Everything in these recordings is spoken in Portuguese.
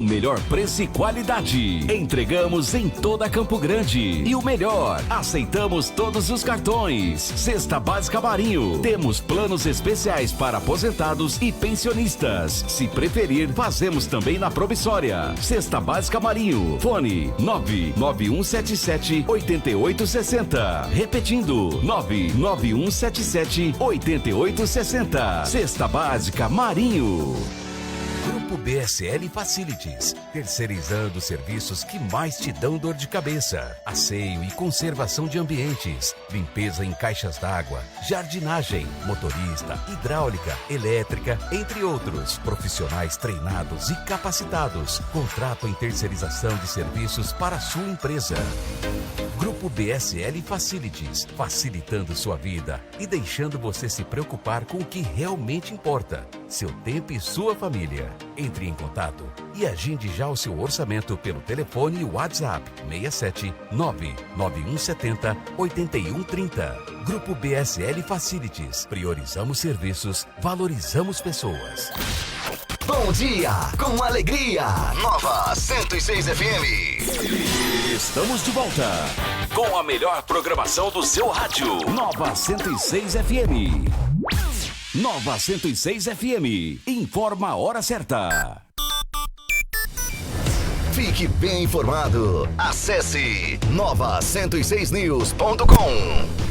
Melhor preço e qualidade. Entregamos em toda Campo Grande. E o melhor, aceitamos todos os cartões. Cesta Básica Marinho. Temos planos especiais para aposentados e pensionistas. Se preferir, fazemos também na Promissória. Cesta Básica Marinho. Fone 99177-8860. Repetindo, 99177-8860. Cesta Básica Marinho. Grupo BSL Facilities, terceirizando os serviços que mais te dão dor de cabeça. Asseio e conservação de ambientes, limpeza em caixas d'água, jardinagem, motorista, hidráulica, elétrica, entre outros. Profissionais treinados e capacitados. Contrato em terceirização de serviços para a sua empresa. Grupo BSL Facilities, facilitando sua vida e deixando você se preocupar com o que realmente importa, seu tempo e sua família. Entre em contato e agende já o seu orçamento pelo telefone e WhatsApp 67 99170 8130. Grupo BSL Facilities, priorizamos serviços, valorizamos pessoas. Bom dia, com alegria. Nova 106 FM. Estamos de volta com a melhor programação do seu rádio. Nova 106 FM. Nova 106 FM. Informa a hora certa. Fique bem informado. Acesse nova106news.com.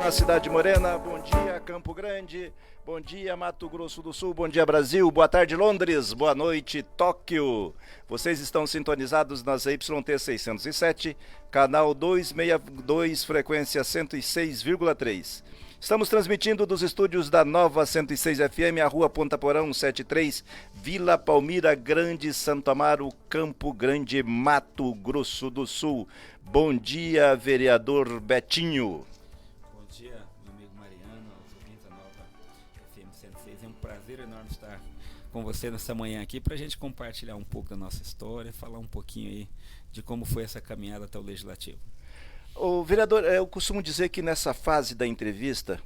Na Cidade Morena, bom dia Campo Grande, bom dia Mato Grosso do Sul, bom dia Brasil, boa tarde Londres, boa noite Tóquio. Vocês estão sintonizados na ZYT 607, canal 262, frequência 106,3. Estamos transmitindo dos estúdios da Nova 106 FM, a Rua Ponta Porão 73, Vila Palmira Grande, Santo Amaro, Campo Grande, Mato Grosso do Sul. Bom dia, vereador Betinho. Bom dia, meu amigo Mariano, aos ouvintes da Nova FM 106. É um prazer enorme estar com você nessa manhã aqui para a gente compartilhar um pouco da nossa história, falar um pouquinho aí de como foi essa caminhada até o Legislativo. Ô, vereador, eu costumo dizer que nessa fase da entrevista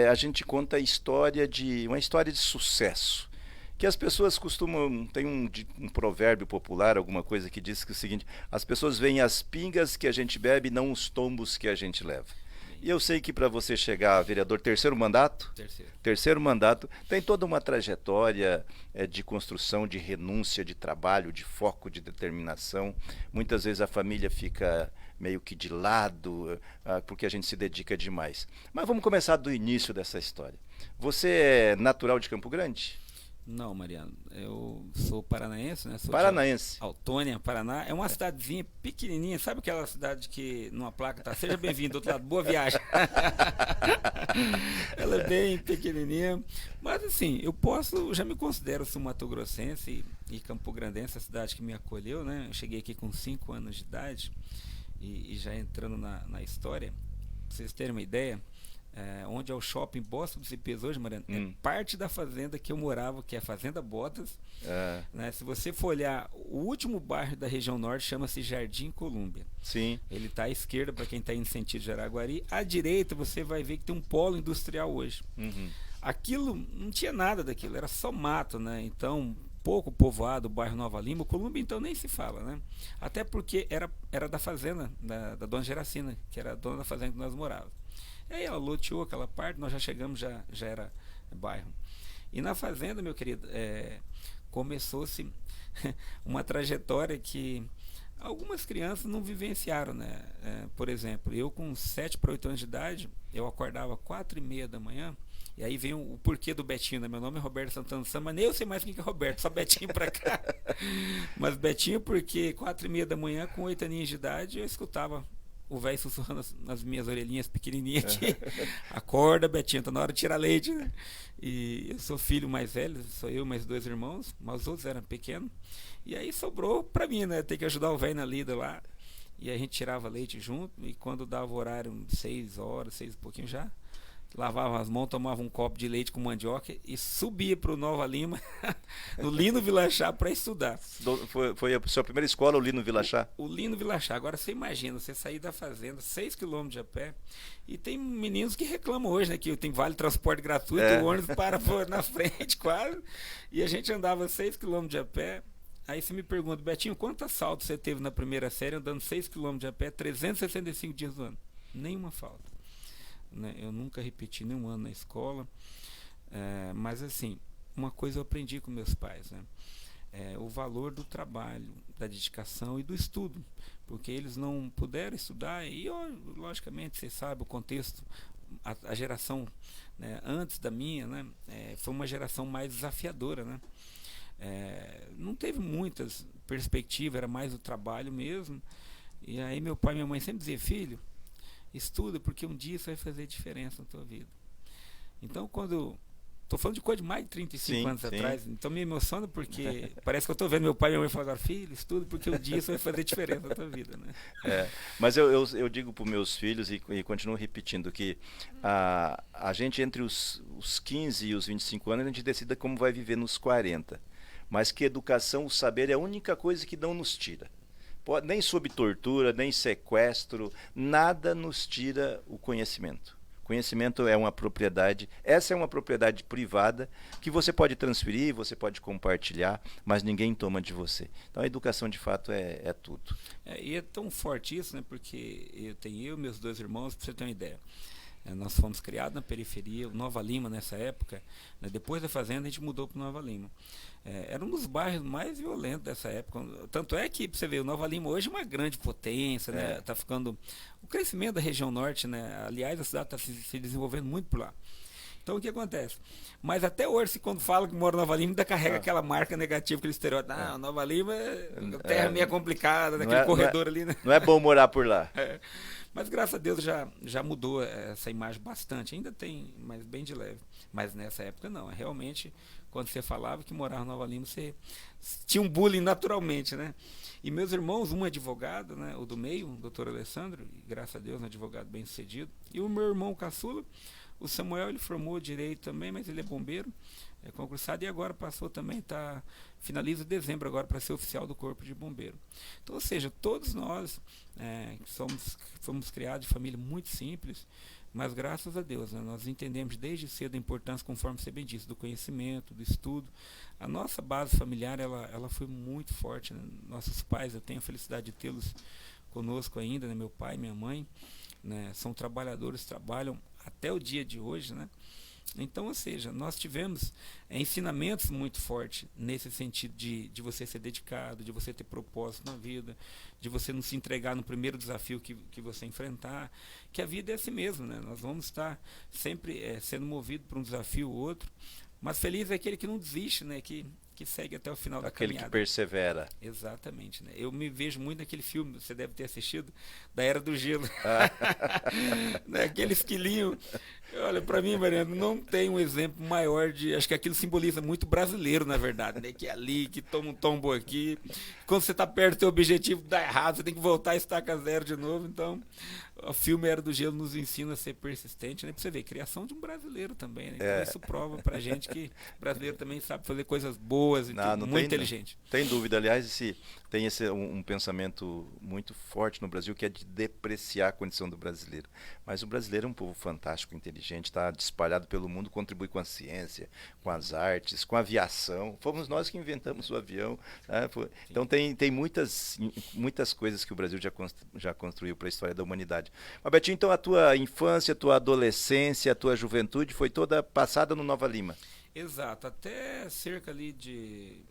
a gente conta uma história de sucesso. Que as pessoas costumam, tem um provérbio popular, alguma coisa que diz que é o seguinte: as pessoas veem as pingas que a gente bebe, não os tombos que a gente leva. E eu sei que para você chegar a vereador, terceiro mandato, tem toda uma trajetória de construção, de renúncia, de trabalho, de foco, de determinação. Muitas vezes a família fica meio que de lado, porque a gente se dedica demais. Mas vamos começar do início dessa história. Você é natural de Campo Grande? Não, Mariano, eu sou paranaense, né? Sou Paranaense. de Autônia, Paraná. É uma cidadezinha pequenininha, sabe aquela cidade que numa placa tá "Seja bem-vindo", do outro lado, "Boa viagem". Ela é bem pequenininha, mas assim, já me considero sul-mato-grossense e campograndense, a cidade que me acolheu, né? Eu cheguei aqui com 5 anos de idade e já entrando na história, pra vocês terem uma ideia, onde é o shopping Bosque dos Ipês hoje, Mariano, é parte da fazenda que eu morava, que é a Fazenda Botas. Né? Se você for olhar, o último bairro da região norte chama-se Jardim Colúmbia. Sim. Ele está à esquerda, para quem está indo no sentido de Araguari. À direita você vai ver que tem um polo industrial hoje. Aquilo, não tinha nada daquilo, era só mato, né? Então, pouco povoado, o bairro Nova Lima. O Colúmbia, então, nem se fala, né? Até porque era da fazenda, da dona Geracina, que era a dona da fazenda que nós morávamos. E aí ela loteou aquela parte, nós já chegamos, já era bairro. E na fazenda, meu querido, começou-se uma trajetória que algumas crianças não vivenciaram, né? Por exemplo, eu com 7 para 8 anos de idade, eu acordava 4h30 da manhã, e aí vem o porquê do Betinho, né? Meu nome é Roberto Santana Samba, mas nem eu sei mais quem que é Roberto, só Betinho pra cá. Mas Betinho porque 4h30 da manhã, com 8 aninhos de idade, eu escutava o velho sussurrando nas minhas orelhinhas pequenininhas aqui: "Acorda, Betinho, tá na hora de tirar leite", né? E eu sou filho mais velho, sou eu mais 2 irmãos, mas os outros eram pequenos. E aí sobrou pra mim, né? Ter que ajudar o velho na lida lá. E a gente tirava leite junto, e quando dava o horário, 6 horas, 6 e pouquinho, já lavava as mãos, tomava um copo de leite com mandioca e subia para o Nova Lima, no Lino Vilachá, para estudar. Foi a sua primeira escola, o Lino Vilachá? O Lino Vilachá. Agora você imagina, você sair da fazenda, 6 quilômetros de a pé, e tem meninos que reclamam hoje, né, que tem vale transporte gratuito, o ônibus para na frente quase, e a gente andava 6 quilômetros de a pé. Aí você me pergunta, Betinho, quantos assaltos você teve na primeira série andando 6 quilômetros de a pé, 365 dias do ano? Nenhuma falta. Né? Eu nunca repeti nenhum ano na escola, mas assim, uma coisa eu aprendi com meus pais, né? O valor do trabalho, da dedicação e do estudo, porque eles não puderam estudar e logicamente você sabe o contexto, a geração, né, antes da minha, né, foi uma geração mais desafiadora, né? Não teve muitas perspectivas, era mais o trabalho mesmo. E aí meu pai e minha mãe sempre diziam, filho, estuda, porque um dia isso vai fazer diferença na tua vida. Então, estou falando de coisa de mais de 35 anos atrás, então me emociona porque parece que eu estou vendo meu pai e minha mãe falando, filho, estuda, porque um dia isso vai fazer diferença na tua vida. Né? Mas eu digo para os meus filhos e continuo repetindo que a gente entre os 15 e os 25 anos, a gente decida como vai viver nos 40. Mas que educação, o saber é a única coisa que não nos tira. Nem sob tortura, nem sequestro, nada nos tira o conhecimento. Conhecimento é uma propriedade, essa é uma propriedade privada que você pode transferir, você pode compartilhar, mas ninguém toma de você. Então a educação de fato é tudo. E é tão forte isso, né? Porque eu tenho meus 2 irmãos, para você ter uma ideia. Nós fomos criados na periferia, Nova Lima nessa época, né? Depois da fazenda a gente mudou para Nova Lima. Era um dos bairros mais violentos dessa época. Tanto é que, pra você ver, o Nova Lima hoje é uma grande potência, né? Tá ficando o crescimento da região norte, né? Aliás, a cidade está se desenvolvendo muito por lá. Então o que acontece? Mas até hoje, quando fala que mora em Nova Lima, ainda carrega aquela marca negativa, aquele estereótipo. Nova Lima é terra meio complicada, naquele corredor ali, né? Não é bom morar por lá. Mas graças a Deus já mudou essa imagem bastante. Ainda tem, mas bem de leve. Mas nessa época não. Realmente, quando você falava que morava em Nova Lima, você tinha um bullying naturalmente, né? E meus irmãos, um advogado, né? O do meio, o doutor Alessandro, e graças a Deus, um advogado bem sucedido. E o meu irmão caçula, o Samuel, ele formou direito também, mas ele é bombeiro, é concursado e agora passou também, finaliza dezembro agora para ser oficial do Corpo de Bombeiro. Então, ou seja, todos nós fomos criados de família muito simples, mas graças a Deus, né, nós entendemos desde cedo a importância, conforme você bem disse, do conhecimento, do estudo. A nossa base familiar, ela foi muito forte, né? Nossos pais, eu tenho a felicidade de tê-los conosco ainda, né? Meu pai e minha mãe, né? São trabalhadores, trabalham até o dia de hoje, né? Então, ou seja, nós tivemos ensinamentos muito fortes nesse sentido de você ser dedicado, de você ter propósito na vida, de você não se entregar no primeiro desafio que você enfrentar, que a vida é assim mesmo, né? Nós vamos estar sempre sendo movidos por um desafio ou outro, mas feliz é aquele que não desiste, né? Que segue até o final da caminhada. Aquele que persevera. Exatamente, né? Eu me vejo muito naquele filme, você deve ter assistido, da Era do Gelo. Né? Aquele esquilinho. Olha, para mim, Mariano, não tem um exemplo maior de... Acho que aquilo simboliza muito brasileiro, na verdade, né? Que é ali, que toma um tombo aqui. Quando você está perto do seu objetivo, dá errado, você tem que voltar e estaca zero de novo. Então, o filme Era do Gelo nos ensina a ser persistente, né? Pra você ver, criação de um brasileiro também, né? Então, isso prova pra gente que o brasileiro também sabe fazer coisas boas e muito inteligente. Tem dúvida. Aliás, tem um pensamento muito forte no Brasil que é de depreciar a condição do brasileiro. Mas o brasileiro é um povo fantástico, inteligente, está espalhado pelo mundo, contribui com a ciência, com as artes, com a aviação. Fomos nós que inventamos o avião. Né? Então tem muitas coisas que o Brasil já construiu para a história da humanidade. Mas, Betinho, então a tua infância, a tua adolescência, a tua juventude foi toda passada no Nova Lima? Exato, até cerca ali de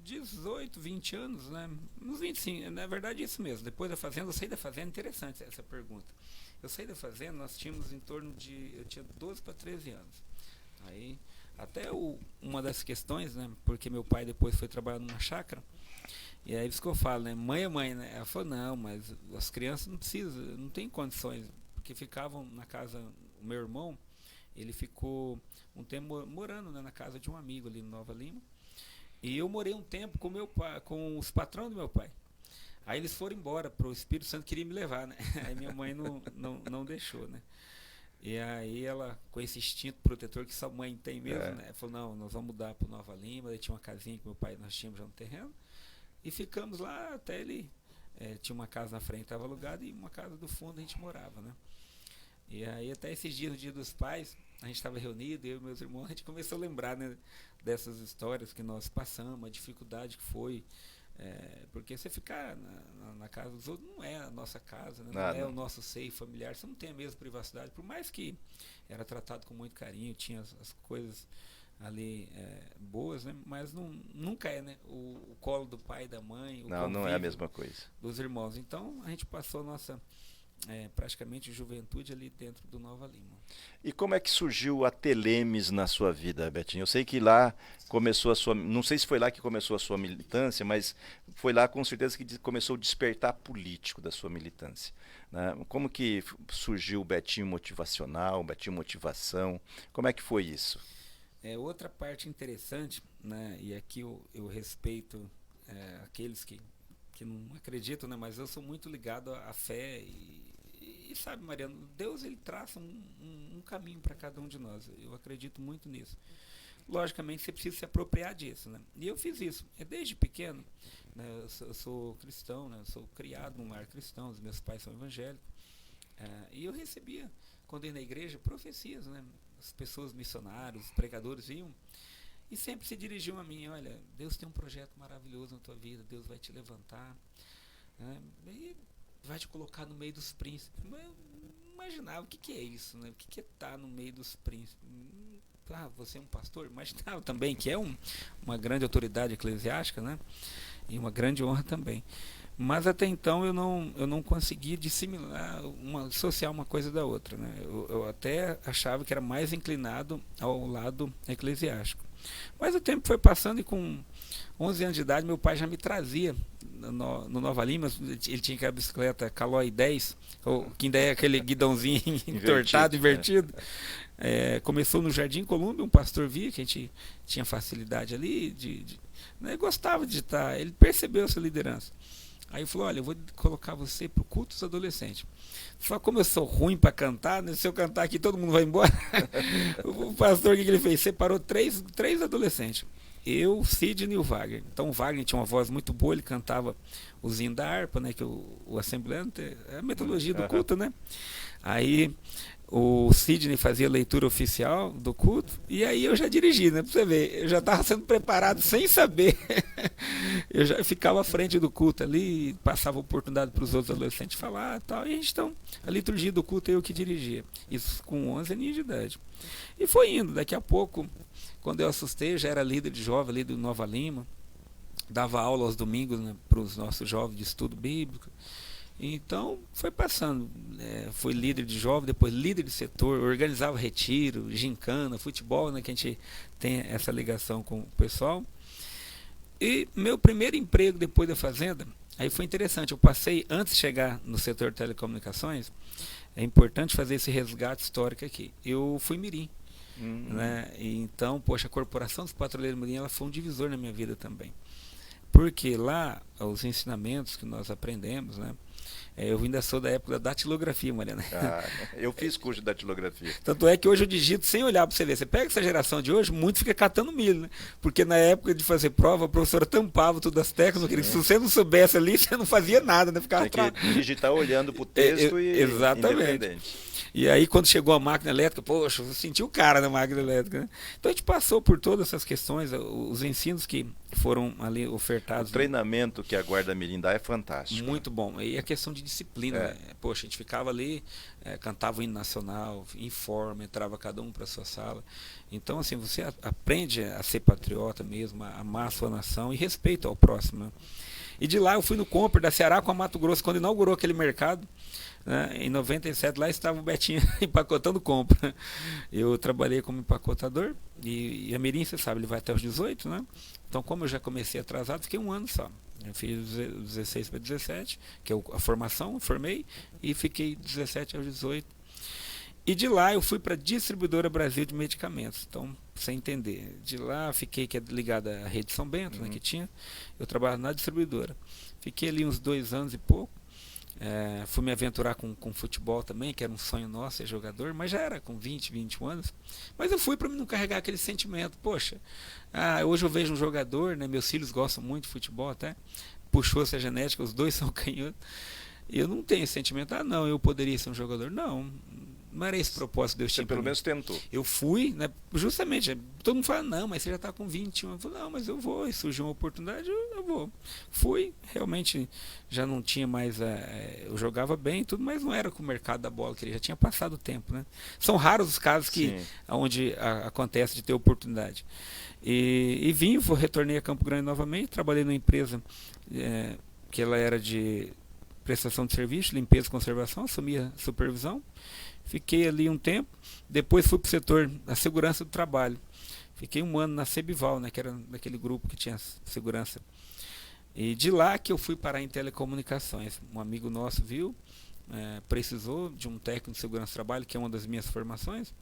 18, 20 anos, né? Uns 25, na verdade isso mesmo. Depois da fazenda, eu saí da fazenda, interessante essa pergunta. Eu saí da fazenda, nós tínhamos em torno de, eu tinha 12 para 13 anos. Aí, até uma das questões, né? Porque meu pai depois foi trabalhar numa chácara, e aí isso que eu falo, né? Mãe é mãe, né? Ela falou, não, mas as crianças não precisam, não tem condições, porque ficavam na casa, o meu irmão, ele ficou um tempo morando, né, na casa de um amigo ali em Nova Lima. E eu morei um tempo com meu pai, com os patrões do meu pai. Aí eles foram embora, o Espírito Santo queria me levar, né? Aí minha mãe não deixou, né? E aí ela, com esse instinto protetor que sua mãe tem mesmo, né? Falou, não, nós vamos mudar para Nova Lima. Daí tinha uma casinha que meu pai, nós tínhamos já no terreno. E ficamos lá até ele... tinha uma casa na frente, estava alugada, e uma casa do fundo a gente morava, né? E aí até esses dias, no Dia dos Pais, a gente estava reunido, eu e meus irmãos, a gente começou a lembrar, né, dessas histórias que nós passamos, a dificuldade que foi. Porque você ficar na casa dos outros não é a nossa casa, né? Não é o nosso seio familiar, você não tem a mesma privacidade, por mais que era tratado com muito carinho, tinha as coisas ali boas, né? Mas nunca é, né? O colo do pai e da mãe, não é a mesma coisa dos irmãos. Então a gente passou a nossa praticamente juventude ali dentro do Nova Lima. E como é que surgiu a Telemes na sua vida, Betinho? Eu sei que lá começou a sua... Não sei se foi lá que começou a sua militância, mas foi lá com certeza que começou o despertar político da sua militância, né? Como que surgiu o Betinho motivacional, o Betinho motivação? Como é que foi isso? Outra parte interessante, né? E aqui eu respeito aqueles que não acreditam, né? Mas eu sou muito ligado à fé e sabe, Mariano, Deus ele traça um caminho para cada um de nós. Eu acredito muito nisso. Logicamente você precisa se apropriar disso, né? E eu fiz isso. Desde pequeno, né? Eu sou cristão, né? Eu sou criado num lar cristão, os meus pais são evangélicos. E eu recebia, quando ia na igreja, profecias, né? As pessoas, missionários, os pregadores iam e sempre se dirigiam a mim: olha, Deus tem um projeto maravilhoso na tua vida, Deus vai te levantar, né? E vai te colocar no meio dos príncipes. Mas eu não imaginava o que é isso, né? O que é estar no meio dos príncipes. Você é um pastor? Imaginava também que é uma grande autoridade eclesiástica, né? E uma grande honra também. Mas até então eu não conseguia dissociar uma coisa da outra, né? Eu até achava que era mais inclinado ao lado eclesiástico. Mas o tempo foi passando e com 11 anos de idade meu pai já me trazia no Nova Lima. Ele tinha aquela bicicleta Caloi 10, que ainda é aquele guidãozinho entortado, invertido. Começou no Jardim Colômbia, um pastor via que a gente tinha facilidade ali, né? Gostava de estar, ele percebeu essa liderança. Aí falou: olha, eu vou colocar você para o culto dos adolescentes. Só como eu sou ruim para cantar, né? Se eu cantar aqui todo mundo vai embora. O pastor, o que ele fez? Separou três adolescentes. Eu, Sidney e o Wagner. Então o Wagner tinha uma voz muito boa, ele cantava os hinos da harpa, né? Que o assembleano é a metodologia do culto, né? Aí o Sidney fazia a leitura oficial do culto, e aí eu já dirigi, né? Pra você ver, eu já estava sendo preparado sem saber. Eu já ficava à frente do culto ali, passava oportunidade para os outros adolescentes falar e tal. E a liturgia do culto eu que dirigia. Isso com 11 anos de idade. E foi indo. Daqui a pouco, quando eu assustei, eu já era líder de jovem ali do Nova Lima. Dava aula aos domingos, né, para os nossos jovens de estudo bíblico. Então foi passando, foi líder de jovem, depois líder de setor, organizava retiro, gincana, futebol, né, que a gente tem essa ligação com o pessoal. E meu primeiro emprego depois da fazenda, aí foi interessante, eu passei, antes de chegar no setor de telecomunicações, é importante fazer esse resgate histórico aqui, eu fui mirim. Né? E então, poxa, a Corporação dos Patrulheiros Mirim, ela foi um divisor na minha vida também. Porque lá, os ensinamentos que nós aprendemos, né? Eu ainda sou da época da datilografia, Mariana. Eu fiz curso de datilografia. Tanto é que hoje eu digito sem olhar para você ver. Você pega essa geração de hoje, muito fica catando milho, né? Porque na época de fazer prova, a professora tampava todas as teclas. Se você não soubesse ali, você não fazia nada, né? Ficava tinha que digitar olhando para o texto exatamente. E aí, quando chegou a máquina elétrica, poxa, eu senti o cara da máquina elétrica, né? Então a gente passou por todas essas questões, os ensinos que foram ali ofertados. O treinamento que a Guarda Mirim dá é fantástico. Muito bom. E a questão de disciplina, né? Poxa, a gente ficava ali, cantava o hino nacional, em forma, entrava cada um para a sua sala. Então, assim, você aprende a ser patriota mesmo, a amar a sua nação e respeito ao próximo, né? E de lá eu fui no Compre da Ceará com a Mato Grosso, quando inaugurou aquele mercado. Né? Em 97 lá estava o Betinho empacotando compra. Eu trabalhei como empacotador e a Mirim, você sabe, ele vai até os 18, né? Então, como eu já comecei atrasado, fiquei um ano só. Eu fiz 16 para 17, que é a formação, formei, e fiquei 17 aos 18. E de lá eu fui para a Distribuidora Brasil de Medicamentos. Então, sem entender. De lá fiquei ligada à Rede São Bento, né, que tinha. Eu trabalhava na distribuidora. Fiquei ali uns 2 anos e pouco. Fui me aventurar com futebol também, que era um sonho nosso, ser jogador, mas já era com 20, 21 anos. Mas eu fui para não carregar aquele sentimento. Poxa, hoje eu vejo um jogador, né, meus filhos gostam muito de futebol até, puxou essa genética, os dois são canhotos. Eu não tenho esse sentimento, não, eu poderia ser um jogador. Não era esse o propósito que Deus tinha. Você pelo menos tentou. Eu fui, né, justamente, todo mundo fala, não, mas você já está com 21. Eu falei, não, mas eu vou, e surgiu uma oportunidade, eu vou. Fui, realmente já não tinha mais, eu jogava bem e tudo, mas não era com o mercado da bola, que já tinha passado o tempo, né? São raros os casos onde acontece de ter oportunidade. E vim, retornei a Campo Grande novamente, trabalhei numa empresa que ela era de prestação de serviço, limpeza e conservação, assumi a supervisão. Fiquei ali um tempo, depois fui para o setor da segurança do trabalho. Fiquei 1 ano na Cebival, né, que era daquele grupo que tinha segurança. E de lá que eu fui parar em telecomunicações. Um amigo nosso viu, precisou de um técnico de segurança do trabalho, que é uma das minhas formações.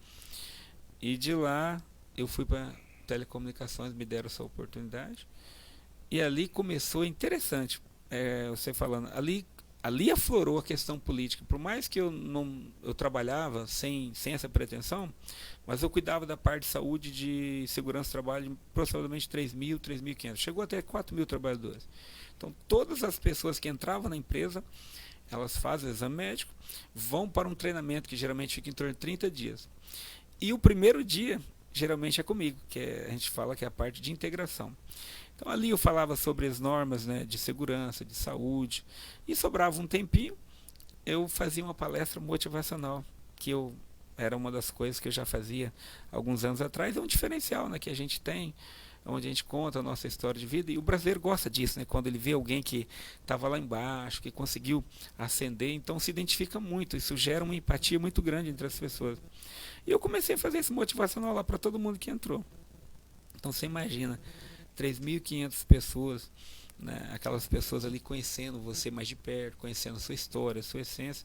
E de lá eu fui para telecomunicações, me deram essa oportunidade. E ali começou, interessante, você falando, ali aflorou a questão política. Por mais que eu trabalhava sem essa pretensão, mas eu cuidava da parte de saúde, de segurança do trabalho, de aproximadamente 3.000, 3.500. Chegou até 4.000 trabalhadores. Então, todas as pessoas que entravam na empresa, elas fazem o exame médico, vão para um treinamento que geralmente fica em torno de 30 dias. E o primeiro dia, geralmente é comigo, que a gente fala que é a parte de integração. Então ali eu falava sobre as normas, né, de segurança, de saúde, e sobrava um tempinho, eu fazia uma palestra motivacional, que era uma das coisas que eu já fazia alguns anos atrás, é um diferencial, né, que a gente tem, onde a gente conta a nossa história de vida, e o brasileiro gosta disso, né, quando ele vê alguém que estava lá embaixo, que conseguiu ascender, então se identifica muito, isso gera uma empatia muito grande entre as pessoas. E eu comecei a fazer esse motivacional lá para todo mundo que entrou. Então você imagina, 3.500 pessoas, né, aquelas pessoas ali conhecendo você mais de perto, conhecendo a sua história, a sua essência.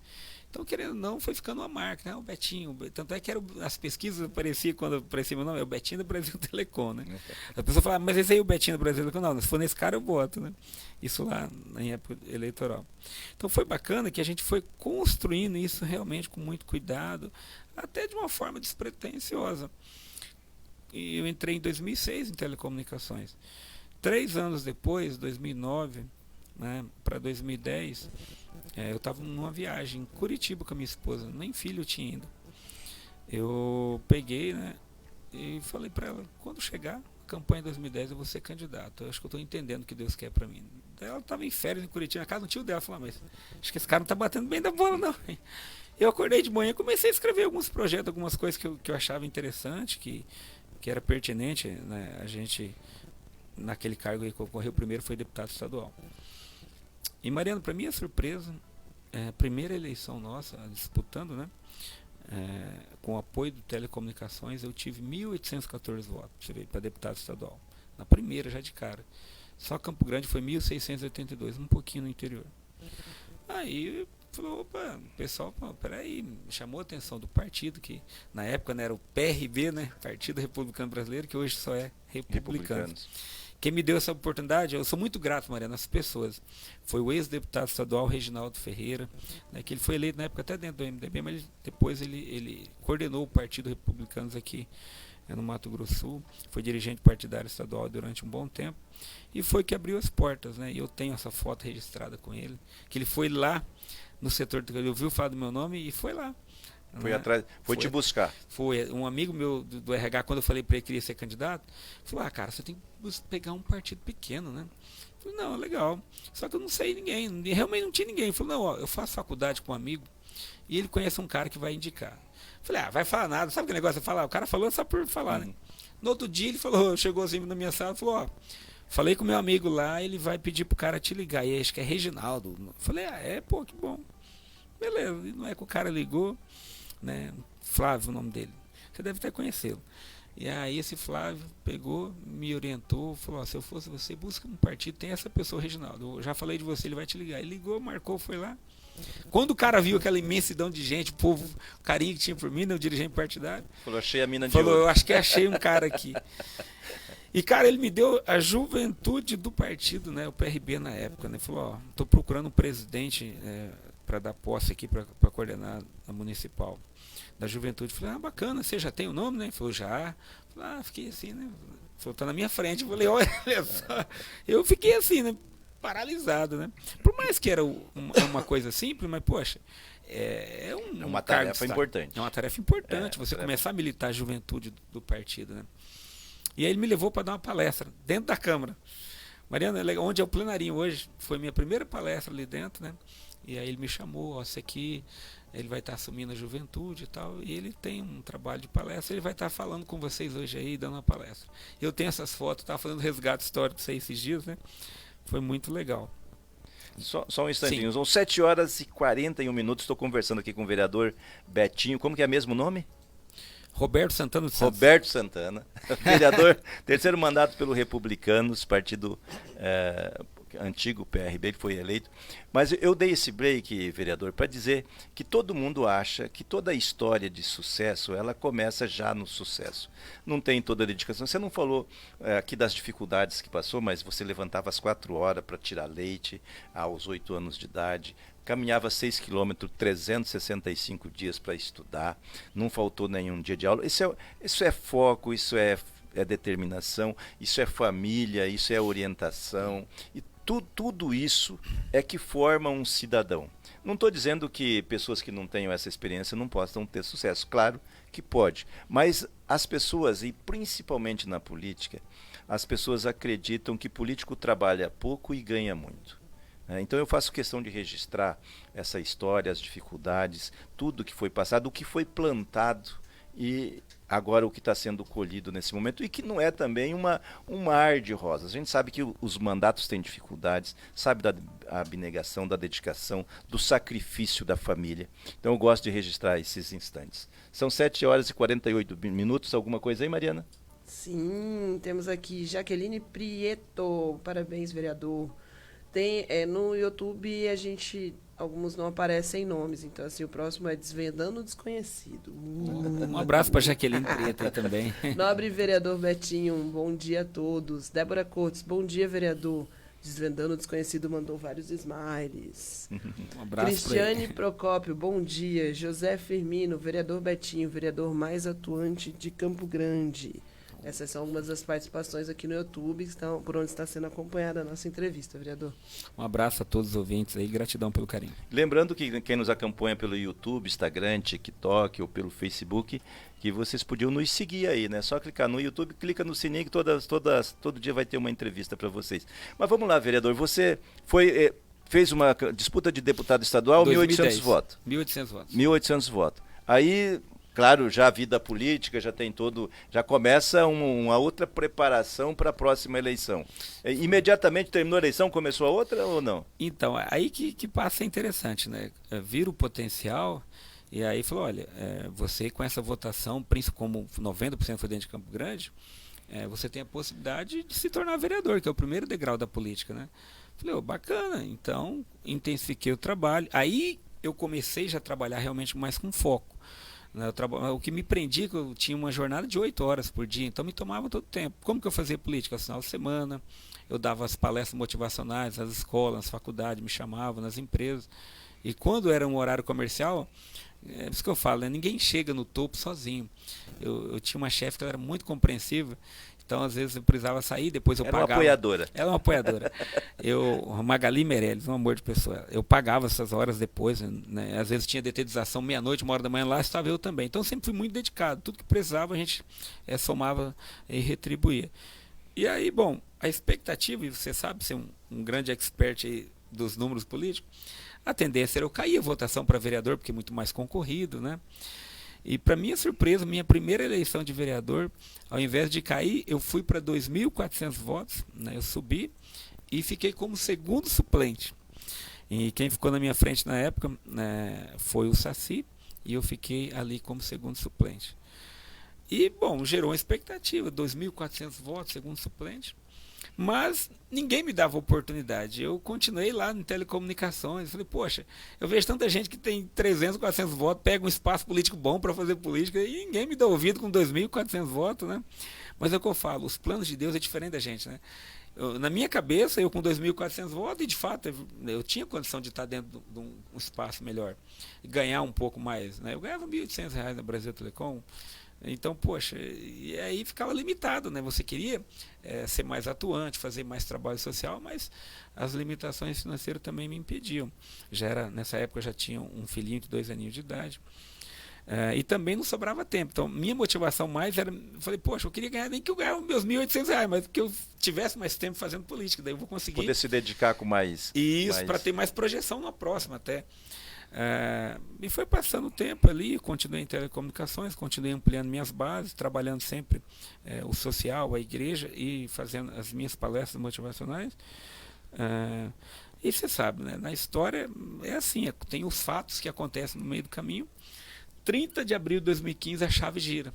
Então, querendo ou não, foi ficando uma marca, né? O Betinho. Tanto é que as pesquisas apareciam, quando aparecia meu nome, é o Betinho do Brasil Telecom, né? A pessoa falava, mas esse aí é o Betinho do Brasil Telecom. Não, se for nesse cara eu boto, né? Isso lá em época eleitoral. Então foi bacana que a gente foi construindo isso realmente com muito cuidado, até de uma forma despretensiosa. E eu entrei em 2006 em telecomunicações. 3 anos depois, 2009, né, para 2010, eu estava numa viagem em Curitiba com a minha esposa, nem filho eu tinha ainda. Eu peguei, né, e falei para ela, quando chegar a campanha de 2010 eu vou ser candidato. Eu acho que eu estou entendendo o que Deus quer para mim. Ela estava em férias em Curitiba, na casa do tio dela. Falei, mas acho que esse cara não está batendo bem da bola, não. Eu acordei de manhã e comecei a escrever alguns projetos, algumas coisas que eu achava interessante, que era pertinente, né? A gente, naquele cargo que concorreu primeiro, foi deputado estadual. E Mariano, para minha surpresa, primeira eleição nossa, disputando, né? Com o apoio do Telecomunicações, eu tive 1.814 votos para deputado estadual. Na primeira, já de cara. Só Campo Grande foi 1.682, um pouquinho no interior. Aí falou, opa, o pessoal, peraí, chamou a atenção do partido, que na época, né, era o PRB, né, Partido Republicano Brasileiro, que hoje só é Republicanos. Quem me deu essa oportunidade, eu sou muito grato, Mariana, às pessoas. Foi o ex-deputado estadual Reginaldo Ferreira, né, que ele foi eleito na época até dentro do MDB, mas depois ele coordenou o Partido Republicanos aqui no Mato Grosso do Sul, foi dirigente partidário estadual durante um bom tempo, e foi que abriu as portas, né? E eu tenho essa foto registrada com ele, que ele foi lá no setor, ele ouviu falar do meu nome e foi lá. Foi atrás, foi te buscar. Foi um amigo meu do RH, quando eu falei para ele que queria ser candidato, falou, cara, você tem que pegar um partido pequeno, né? Eu falei, não, legal, só que eu não sei ninguém, realmente não tinha ninguém. Ele falou, não, ó, eu faço faculdade com um amigo e ele conhece um cara que vai indicar. Eu falei, vai falar nada, sabe que negócio de falar? O cara falou só por falar, né? No outro dia ele falou, chegou assim na minha sala e falou, ó, falei com meu amigo lá, ele vai pedir pro cara te ligar, e acho que é Reginaldo. Eu falei, pô, que bom. Beleza, não é que o cara ligou, né? Flávio, o nome dele. Você deve até conhecê-lo. E aí esse Flávio pegou, me orientou, falou, se eu fosse você, busca um partido, tem essa pessoa, Reginaldo. Eu já falei de você, ele vai te ligar. Ele ligou, marcou, foi lá. Quando o cara viu aquela imensidão de gente, o povo, o carinho que tinha por mim, né, o dirigente partidário. Falou, achei a mina de falou, ouro. eu acho que achei um cara aqui. E, cara, ele me deu a juventude do partido, né, o PRB na época, né? Falou, tô procurando um presidente para dar posse aqui para coordenar a municipal da juventude. Falei, bacana, você já tem o nome, né? Ele falou, já. Falei, fiquei assim, né? Falou, tá na minha frente. Eu falei, olha só. Eu fiquei assim, né? Paralisado, né? Por mais que era uma coisa simples, mas, poxa, é uma tarefa importante. É uma tarefa importante você começar a militar a juventude do partido, né? E aí ele me levou para dar uma palestra dentro da Câmara. Mariana, onde é o plenarinho hoje, foi minha primeira palestra ali dentro, né? E aí ele me chamou, ó, esse aqui, ele vai estar assumindo a juventude e tal, e ele tem um trabalho de palestra, ele vai estar falando com vocês hoje aí, dando uma palestra. Eu tenho essas fotos, estava fazendo resgate histórico esses dias, né? Foi muito legal. Só um instantinho, são 7 horas e 41 minutos, estou conversando aqui com o vereador Betinho, como que é mesmo o nome? Roberto Santana dos Santos. Roberto Santana, vereador, terceiro mandato pelo Republicanos, partido antigo PRB, ele foi eleito. Mas eu dei esse break, vereador, para dizer que todo mundo acha que toda a história de sucesso, ela começa já no sucesso. Não tem toda a dedicação. Você não falou aqui das dificuldades que passou, mas você levantava às 4 horas para tirar leite aos 8 anos de idade, caminhava 6 quilômetros, 365 dias para estudar, não faltou nenhum dia de aula. Isso é foco, isso é determinação, isso é família, isso é orientação, e tudo isso é que forma um cidadão. Não estou dizendo que pessoas que não tenham essa experiência não possam ter sucesso, claro que pode, mas as pessoas, e principalmente na política, as pessoas acreditam que político trabalha pouco e ganha muito. Então eu faço questão de registrar essa história, as dificuldades, tudo que foi passado, o que foi plantado e agora o que está sendo colhido nesse momento, e que não é também um mar de rosas. A gente sabe que os mandatos têm dificuldades, sabe da abnegação, da dedicação, do sacrifício da família. Então eu gosto de registrar esses instantes. São 7 horas e 48 minutos, alguma coisa aí, Mariana? Sim, temos aqui Jaqueline Prieto, parabéns, vereador. Tem, no YouTube alguns não aparecem nomes, então assim, o próximo é Desvendando o Desconhecido. Um abraço para Jaqueline Prieto aí também. Nobre vereador Betinho, bom dia a todos. Débora Cortes, bom dia, vereador. Desvendando o Desconhecido mandou vários smiles. Um abraço. Cristiane Procópio, bom dia. José Firmino, vereador Betinho, vereador mais atuante de Campo Grande. Essas são algumas das participações aqui no YouTube, por onde está sendo acompanhada a nossa entrevista, vereador. Um abraço a todos os ouvintes aí, gratidão pelo carinho. Lembrando que quem nos acompanha pelo YouTube, Instagram, TikTok ou pelo Facebook, que vocês podiam nos seguir aí, né? Só clicar no YouTube, clica no sininho que todo dia vai ter uma entrevista para vocês. Mas vamos lá, vereador, você fez uma disputa de deputado estadual, 1.800 votos. 1.800 votos. 1.800 votos. Aí... Claro, já a vida política, já começa uma outra preparação para a próxima eleição. Imediatamente terminou a eleição, começou a outra ou não? Então, aí que passa interessante, né? Vira o potencial e aí falou, olha, você com essa votação, como 90% foi dentro de Campo Grande, você tem a possibilidade de se tornar vereador, que é o primeiro degrau da política, né? Falei, bacana, então intensifiquei o trabalho. Aí eu comecei já a trabalhar realmente mais com foco. O que me prendia, que eu tinha uma jornada de 8 horas por dia, então me tomava todo o tempo. Como que eu fazia política? No final de semana, eu dava as palestras motivacionais nas escolas, nas faculdades, me chamavam, nas empresas. E quando era um horário comercial, é isso que eu falo, né? Ninguém chega no topo sozinho. Eu tinha uma chefe que era muito compreensiva, então às vezes eu precisava sair, depois eu pagava. Era uma apoiadora. Era uma apoiadora. Magali Meirelles, um amor de pessoa. Eu pagava essas horas depois, né? Às vezes tinha detetização meia-noite, 1h da manhã lá, estava eu também. Então eu sempre fui muito dedicado. Tudo que precisava a gente somava e retribuía. E aí, bom, a expectativa, e você sabe ser um grande expert aí dos números políticos, a tendência era eu cair a votação para vereador, porque é muito mais concorrido, né? E para minha surpresa, minha primeira eleição de vereador, ao invés de cair, eu fui para 2.400 votos, né? Eu subi e fiquei como segundo suplente. E quem ficou na minha frente na época, né, foi o Saci, e eu fiquei ali como segundo suplente. E, bom, gerou uma expectativa, 2.400 votos, segundo suplente. Mas ninguém me dava oportunidade. Eu continuei lá em telecomunicações. Falei, poxa, eu vejo tanta gente que tem 300, 400 votos, pega um espaço político bom para fazer política e ninguém me dá ouvido com 2.400 votos, né? Mas é o que eu falo, os planos de Deus é diferente da gente, né? Na minha cabeça, eu com 2.400 votos, e de fato eu tinha condição de estar dentro de um espaço melhor e ganhar um pouco mais, né? Eu ganhava R$1.800 na Brasil Telecom, então, poxa, e aí ficava limitado, né? Você queria ser mais atuante, fazer mais trabalho social, mas as limitações financeiras também me impediam. Nessa época eu já tinha um filhinho de 2 aninhos de idade. E também não sobrava tempo. Então, minha motivação mais era... Eu falei, poxa, eu queria ganhar nem que eu ganhasse meus R$1.800, mas que eu tivesse mais tempo fazendo política. Daí eu vou conseguir... Poder se dedicar com mais... Isso, para ter mais projeção na próxima até. E foi passando o tempo ali, continuei em telecomunicações, continuei ampliando minhas bases, trabalhando sempre o social, a igreja e fazendo as minhas palestras motivacionais. E você sabe, né, na história é assim, tem os fatos que acontecem no meio do caminho. 30 de abril de 2015 a chave gira.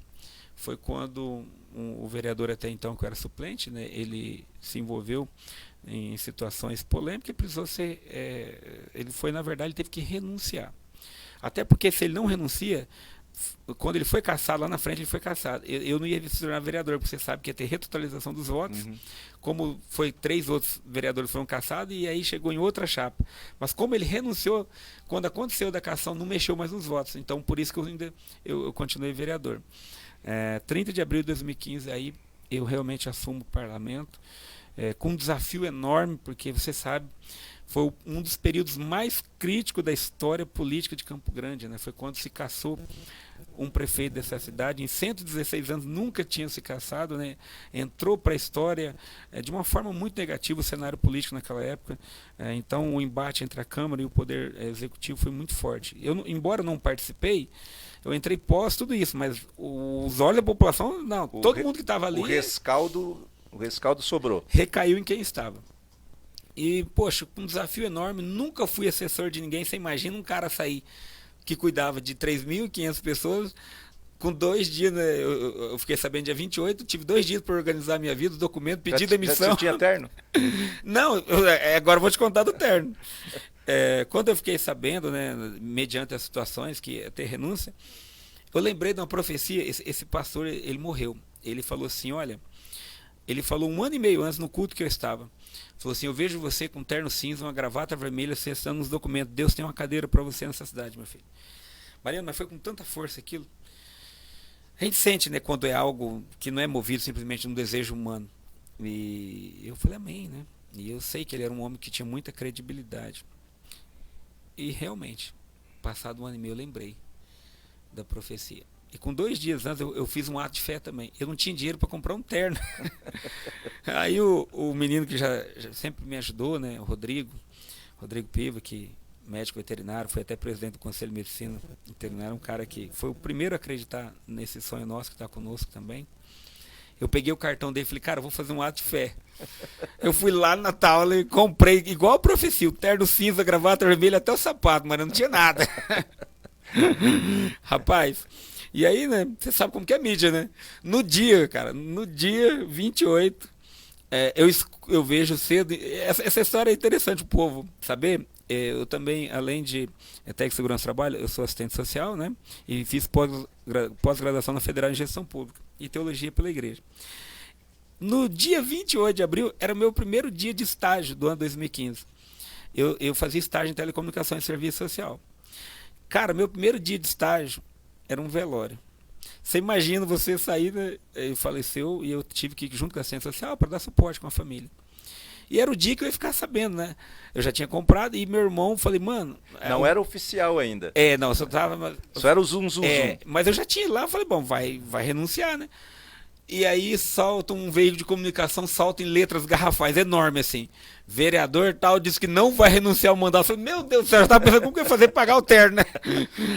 Foi quando o vereador até então, que era suplente, né, ele se envolveu em situações polêmicas e precisou ser... ele foi, na verdade, ele teve que renunciar. Até porque se ele não renuncia, quando ele foi cassado, lá na frente ele foi cassado. Eu não ia se tornar vereador, porque você sabe que ia ter retotalização dos votos. Como foi 3 outros vereadores foram cassados e aí chegou em outra chapa. Mas como ele renunciou, quando aconteceu da cassação, não mexeu mais nos votos. Então, por isso que eu continuei vereador. 30 de abril de 2015, aí eu realmente assumo o parlamento, com um desafio enorme, porque você sabe, foi um dos períodos mais críticos da história política de Campo Grande, né? Foi quando se cassou um prefeito dessa cidade, em 116 anos nunca tinha se cassado, né? Entrou para a história de uma forma muito negativa o cenário político naquela época. Então o embate entre a Câmara e o Poder Executivo foi muito forte. Embora não participei, eu entrei pós tudo isso, mas os olhos da população, não, todo mundo que estava ali... O rescaldo sobrou. Recaiu em quem estava. E, poxa, um desafio enorme, nunca fui assessor de ninguém. Você imagina um cara sair que cuidava de 3.500 pessoas, com 2 dias, né, eu fiquei sabendo dia 28, tive 2 dias para organizar minha vida, documento, pedir demissão. Já tinha terno? Não, agora eu vou te contar do terno. Quando eu fiquei sabendo, né, mediante as situações que ia ter renúncia, eu lembrei de uma profecia. Esse pastor, ele morreu. Ele falou assim, olha... Ele falou 1 ano e meio antes, no culto que eu estava. Falou assim, eu vejo você com terno cinza, uma gravata vermelha, acessando uns documentos. Deus tem uma cadeira para você nessa cidade, meu filho. Mariano, mas foi com tanta força aquilo. A gente sente, né, quando é algo que não é movido simplesmente num desejo humano. E eu falei, amém, né? E eu sei que ele era um homem que tinha muita credibilidade. E realmente, passado 1 ano e meio, eu lembrei da profecia. E com 2 dias antes eu fiz um ato de fé também. Eu não tinha dinheiro para comprar um terno. Aí o menino que já sempre me ajudou, né, o Rodrigo Piva, que médico veterinário, foi até presidente do Conselho de Medicina Veterinária, um cara que foi o primeiro a acreditar nesse sonho nosso, que está conosco também. Eu peguei o cartão dele e falei, cara, eu vou fazer um ato de fé. Eu fui lá no Natal e comprei, igual a profecia, o terno cinza, gravata vermelha, até o sapato, mas não tinha nada. Rapaz... E aí, né, você sabe como que é a mídia, né? No dia 28, eu vejo cedo... Essa história é interessante o povo saber. Eu também, além de técnico de segurança do trabalho, eu sou assistente social, né? E fiz pós-graduação na Federal em Gestão Pública e Teologia pela Igreja. No dia 28 de abril, era o meu primeiro dia de estágio do ano 2015. Eu fazia estágio em telecomunicação e serviço social. Cara, meu primeiro dia de estágio era um velório. Você imagina você sair, né, ele faleceu e eu tive que ir junto com a assistente social para dar suporte com a família. E era o dia que eu ia ficar sabendo, né? Eu já tinha comprado e meu irmão, falei, mano... Não era oficial ainda. Não, só tava... Só era o zoom. Mas eu já tinha lá, falei, bom, vai renunciar, né? E aí solta um veículo de comunicação, solta em letras garrafais enormes assim. Vereador tal disse que não vai renunciar ao mandato. Eu falei, meu Deus do céu, eu estava pensando como que eu ia fazer pagar o terno, né?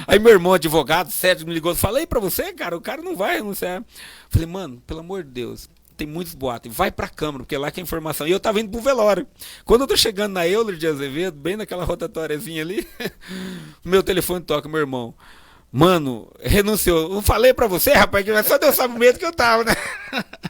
Aí meu irmão, advogado, Sérgio, me ligou, falei pra você, cara, o cara não vai renunciar. Falei, mano, pelo amor de Deus, tem muitos boatos, vai pra Câmara, porque lá que é a informação. E eu tava indo pro velório. Quando eu tô chegando na Euler de Azevedo, bem naquela rotatóriazinha ali, meu telefone toca, meu irmão. Mano, renunciou. Eu falei pra você, rapaz, que só Deus sabe o medo que eu tava, né?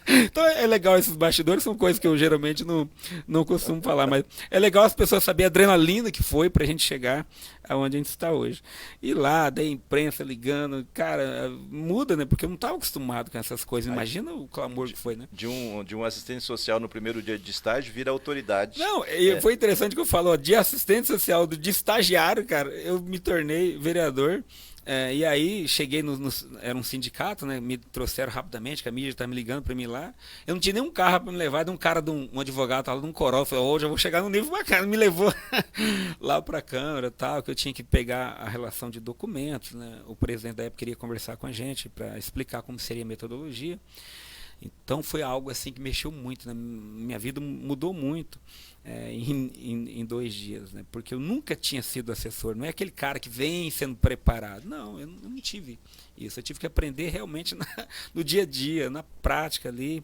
Então é legal esses bastidores, são coisas que eu geralmente não costumo falar, mas é legal as pessoas saberem a adrenalina que foi pra gente chegar aonde a gente está hoje. E lá, da imprensa ligando, cara, muda, né? Porque eu não estava acostumado com essas coisas. Imagina o clamor que foi, né? De um assistente social no primeiro dia de estágio vira autoridade. Não, foi interessante que eu falo, ó, de assistente social, de estagiário, cara, eu me tornei vereador. E aí cheguei era um sindicato, né? Me trouxeram rapidamente, que a mídia tá me ligando para mim lá. Eu não tinha nenhum carro para me levar, de um cara, um advogado, tava de um Corolla, falou, hoje eu vou chegar num nível bacana, me levou lá para a Câmara, tal, que eu tinha que pegar a relação de documentos, né? O presidente da época queria conversar com a gente para explicar como seria a metodologia. Então foi algo assim que mexeu muito, né? Minha vida mudou muito em 2 dias, né? Porque eu nunca tinha sido assessor, não é aquele cara que vem sendo preparado, não, eu não tive isso, eu tive que aprender realmente no dia a dia, na prática ali,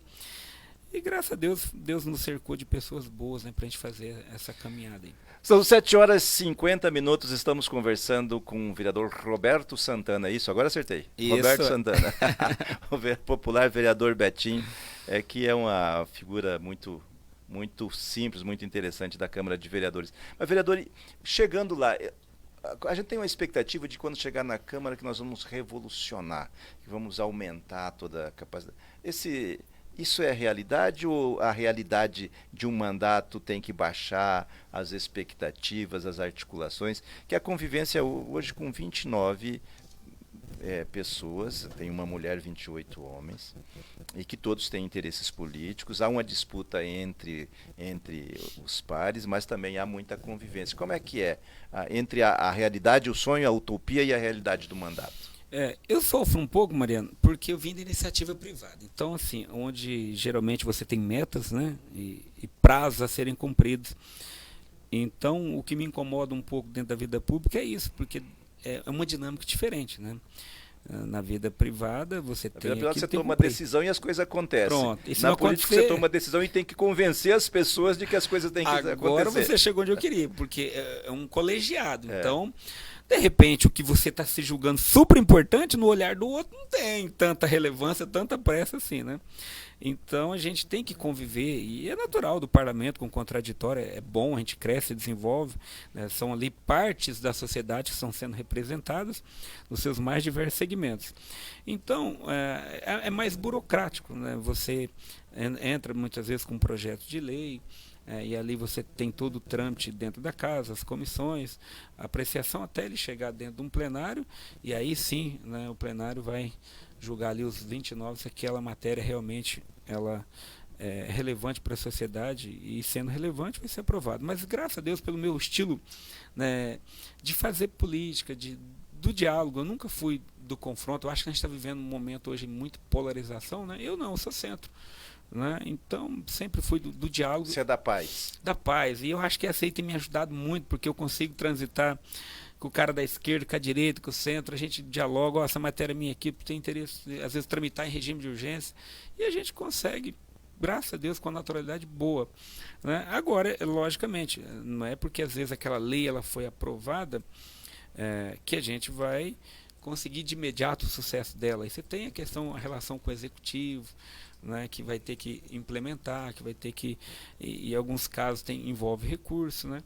e graças a Deus, Deus nos cercou de pessoas boas, né, pra gente fazer essa caminhada aí. São 7h50, estamos conversando com o vereador Roberto Santana, isso? Agora acertei. Isso. Roberto Santana, o popular vereador Betinho, que é uma figura muito simples, muito interessante da Câmara de Vereadores. Mas, vereador, chegando lá, a gente tem uma expectativa de quando chegar na Câmara que nós vamos revolucionar, que vamos aumentar toda a capacidade. Isso é a realidade ou a realidade de um mandato tem que baixar as expectativas, as articulações? Que a convivência hoje com 29 pessoas, tem uma mulher, 28 homens, e que todos têm interesses políticos, há uma disputa entre os pares, mas também há muita convivência. Como é que é entre a realidade, o sonho, a utopia e a realidade do mandato? Eu sofro um pouco, Mariano, porque eu vim da iniciativa privada. Então, assim, onde geralmente você tem metas, né, e prazos a serem cumpridos. Então, o que me incomoda um pouco dentro da vida pública é isso, porque é uma dinâmica diferente, né? Na vida privada, você tem... Na vida privada você toma uma decisão e as coisas acontecem. Pronto. Na política você toma uma decisão e tem que convencer as pessoas de que as coisas têm que acontecer. Agora você chegou onde eu queria, porque é um colegiado. Então... De repente, o que você está se julgando super importante, no olhar do outro não tem tanta relevância, tanta pressa assim, né? Então, a gente tem que conviver, e é natural do parlamento com contraditório, é bom, a gente cresce, desenvolve, né? São ali partes da sociedade que estão sendo representadas nos seus mais diversos segmentos. Então, é mais burocrático, né? Você entra muitas vezes com um projeto de lei, e ali você tem todo o trâmite dentro da casa, as comissões, a apreciação até ele chegar dentro de um plenário, e aí sim, né, o plenário vai julgar ali os 29 se aquela matéria realmente ela é relevante para a sociedade, e sendo relevante vai ser aprovado. Mas graças a Deus pelo meu estilo, né, de fazer política, do diálogo, eu nunca fui do confronto. Eu acho que a gente está vivendo um momento hoje de muita polarização, né? Eu sou centro. Né? Então, sempre fui do diálogo. Você é da paz. Da paz. E eu acho que essa aí tem me ajudado muito, porque eu consigo transitar com o cara da esquerda, com a direita, com o centro. A gente dialoga, essa matéria minha equipe tem interesse, às vezes, tramitar em regime de urgência. E a gente consegue, graças a Deus, com a naturalidade boa. Né? Agora, logicamente, não é porque às vezes aquela lei ela foi aprovada que a gente vai conseguir de imediato o sucesso dela. E você tem a relação com o executivo, né, que vai ter que implementar, que vai ter que, em alguns casos envolve recurso, né?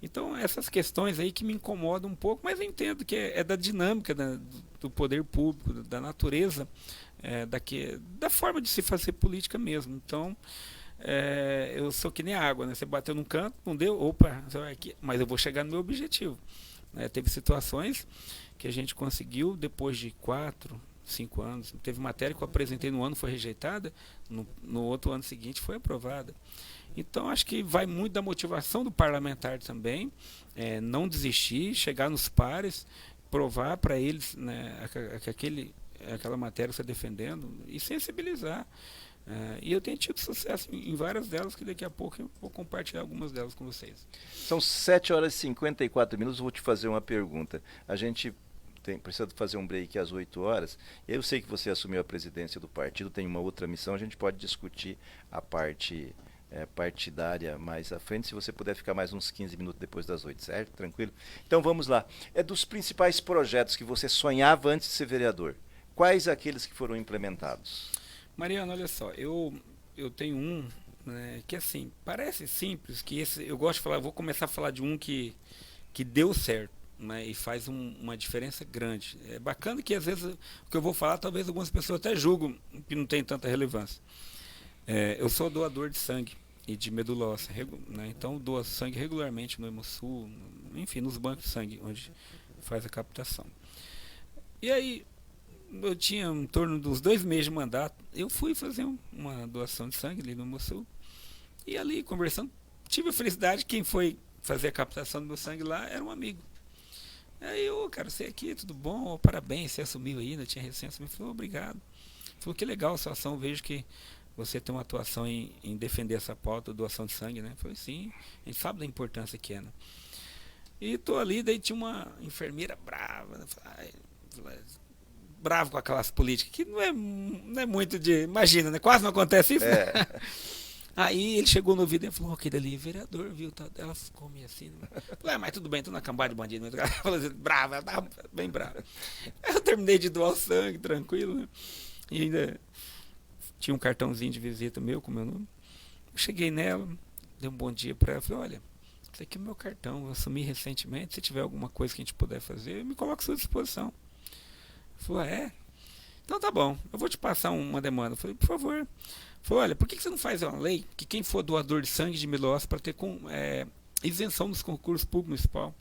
Então essas questões aí que me incomodam um pouco, mas eu entendo que é da dinâmica do poder público, da natureza, da forma de se fazer política mesmo. Então eu sou que nem a água, né? Você bateu num canto, não deu, opa, você vai aqui, mas eu vou chegar no meu objetivo. Teve situações que a gente conseguiu depois de 4, 5 anos. Teve matéria que eu apresentei no ano, foi rejeitada, no outro ano seguinte foi aprovada. Então acho que vai muito da motivação do parlamentar também, não desistir, chegar nos pares, provar para eles, né, que aquela matéria que você está defendendo e sensibilizar. E eu tenho tido sucesso em várias delas, que daqui a pouco eu vou compartilhar algumas delas com vocês. São 7h54, vou te fazer uma pergunta. A gente precisa fazer um break às 8 horas. Eu sei que você assumiu a presidência do partido, tem uma outra missão, a gente pode discutir a parte partidária mais à frente, se você puder ficar mais uns 15 minutos depois das 8, certo? Tranquilo? Então vamos lá. Dos principais projetos que você sonhava antes de ser vereador, quais aqueles que foram implementados? Mariano, olha só, eu tenho um, né, que assim, parece simples, que esse, eu gosto de falar, vou começar a falar de um que deu certo, né, e faz uma diferença grande. É bacana que às vezes o que eu vou falar, talvez algumas pessoas até julgam que não tem tanta relevância. Eu sou doador de sangue e de medula óssea, né, então dou sangue regularmente no Hemosul, enfim, nos bancos de sangue, onde faz a captação. E aí, eu tinha em torno de uns 2 meses de mandato, eu fui fazer uma doação de sangue ali no Hemosul, e ali conversando, tive a felicidade, quem foi fazer a captação do meu sangue lá era um amigo. Aí eu, cara, você aqui, tudo bom? Oh, parabéns, você assumiu ainda, tinha recém assumido. Falou, obrigado. Falou, que legal a sua ação, vejo que você tem uma atuação em defender essa pauta, doação de sangue, né? Falei, sim, a gente sabe da importância que é, né? E tô ali, daí tinha uma enfermeira brava, né? Bravo com aquelas políticas, que não é muito de... Imagina, né? Quase não acontece isso, né? Aí ele chegou no ouvido e falou, aquele ali é vereador, viu? Ela ficou meio assim. Né? Falei, mas tudo bem, tô na cambada de bandido. Ela falou assim, brava, ela tava bem brava. Aí eu terminei de doar o sangue, tranquilo, né? E ainda tinha um cartãozinho de visita meu com meu nome. Eu cheguei nela, dei um bom dia pra ela, falei, olha, esse aqui é o meu cartão, eu assumi recentemente, se tiver alguma coisa que a gente puder fazer, me coloque à sua disposição. Falou, é? Então tá bom, eu vou te passar uma demanda. Eu falei, por favor. Falei, olha, por que você não faz uma lei que quem for doador de sangue de medula óssea para ter isenção dos concursos públicos municipal?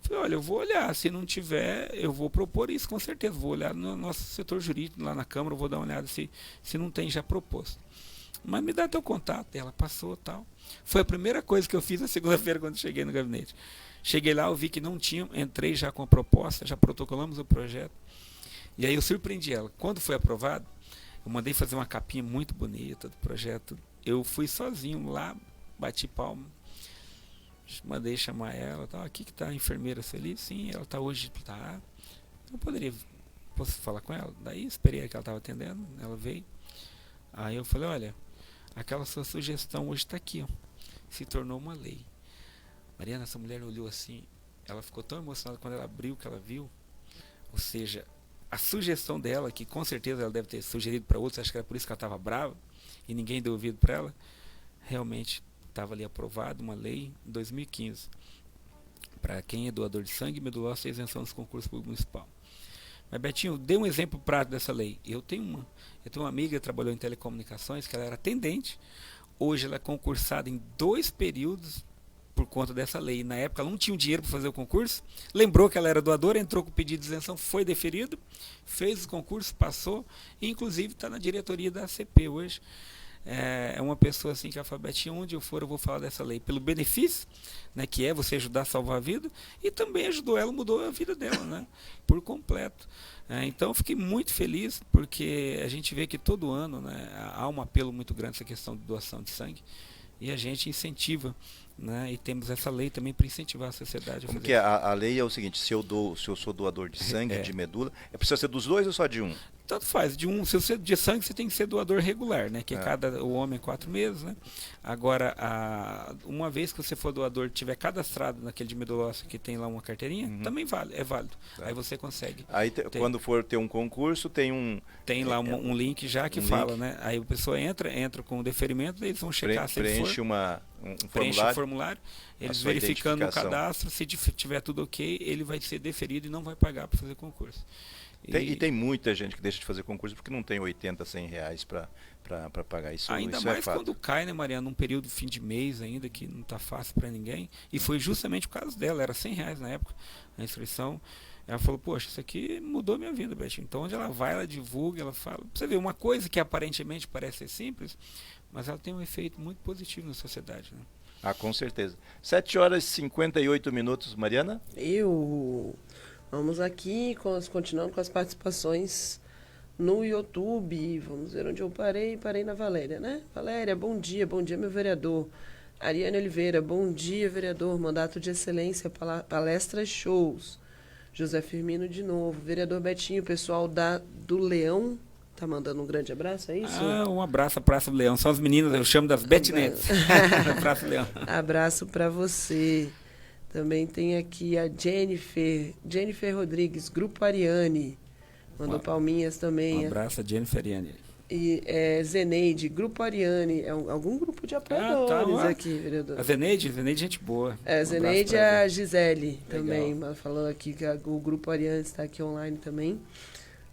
Falei, olha, eu vou olhar, se não tiver, eu vou propor isso com certeza. Vou olhar no nosso setor jurídico, lá na Câmara, eu vou dar uma olhada se não tem já proposto. Mas me dá teu contato. E ela passou tal. Foi a primeira coisa que eu fiz na segunda-feira quando cheguei no gabinete. Cheguei lá, eu vi que não tinha, entrei já com a proposta, já protocolamos o projeto. E aí eu surpreendi ela. Quando foi aprovado, eu mandei fazer uma capinha muito bonita do projeto. Eu fui sozinho lá, bati palma, mandei chamar ela. Tá, aqui que está a enfermeira feliz? Sim, ela está hoje. Tá. Posso falar com ela? Daí esperei que ela estava atendendo, ela veio. Aí eu falei, olha, aquela sua sugestão hoje está aqui, ó, se tornou uma lei. Mariana, essa mulher olhou assim, ela ficou tão emocionada quando ela abriu o que ela viu. Ou seja, a sugestão dela, que com certeza ela deve ter sugerido para outros, acho que era por isso que ela estava brava e ninguém deu ouvido para ela, realmente estava ali aprovada uma lei em 2015 para quem é doador de sangue e medula óssea, isenção dos concursos públicos municipal. Mas Betinho, dê um exemplo prático dessa lei. Eu tenho uma amiga que trabalhou em telecomunicações, que ela era atendente, hoje ela é concursada em 2 períodos por conta dessa lei. Na época ela não tinha dinheiro para fazer o concurso, lembrou que ela era doadora, entrou com o pedido de isenção, foi deferido, fez o concurso, passou, e inclusive está na diretoria da ACP hoje. É uma pessoa assim que a Betinho, onde eu for eu vou falar dessa lei, pelo benefício, né, que é você ajudar a salvar a vida, e também ajudou ela, mudou a vida dela, né, por completo. Então eu fiquei muito feliz, porque a gente vê que todo ano, né, há um apelo muito grande essa questão de doação de sangue, e a gente incentiva, né, e temos essa lei também para incentivar a sociedade. Como que é? A lei é o seguinte, se eu sou doador de sangue, de medula, precisa ser dos 2 ou só de um? Tanto faz, se você de sangue você tem que ser doador regular, né? Que o homem é 4 meses, né? Agora, uma vez que você for doador, tiver cadastrado naquele de medula óssea que tem lá uma carteirinha, também é válido. Aí você consegue. Aí quando for ter um concurso, tem lá um link já que fala, né? Aí a pessoa entra com o deferimento, eles vão checar se ele for. Preenche o formulário, eles verificando o cadastro, se tiver tudo ok, ele vai ser deferido e não vai pagar para fazer concurso. E tem muita gente que deixa de fazer concurso porque não tem 80, 100 reais para pagar isso. Ainda isso mais quando cai, né, Mariana, num período fim de mês ainda, que não está fácil para ninguém. E foi justamente o caso dela, era 100 reais na época, a inscrição. Ela falou, poxa, isso aqui mudou minha vida, Betinho. Então onde ela vai, ela divulga, ela fala. Você vê, uma coisa que aparentemente parece ser simples, mas ela tem um efeito muito positivo na sociedade, né? Ah, com certeza. 7h58, Mariana? Vamos aqui, continuando com as participações no YouTube. Vamos ver onde eu parei. Parei na Valéria, né? Valéria, bom dia meu vereador. Ariane Oliveira, bom dia, vereador. Mandato de excelência, palestras, shows. José Firmino de novo. Vereador Betinho, pessoal do Leão tá mandando um grande abraço, é isso? Um abraço à Praça do Leão. São as meninas, eu chamo das Betinetes. Praça do Leão. Abraço para você. Também tem aqui a Jennifer Rodrigues, Grupo Ariane. Mandou palminhas também. Um abraço a Jennifer Ariane. E Zeneide, Grupo Ariane. É algum grupo de apoiadores aqui, vereador. A Zeneide, gente boa. Zeneide e a Gisele também, falando aqui que o Grupo Ariane está aqui online também.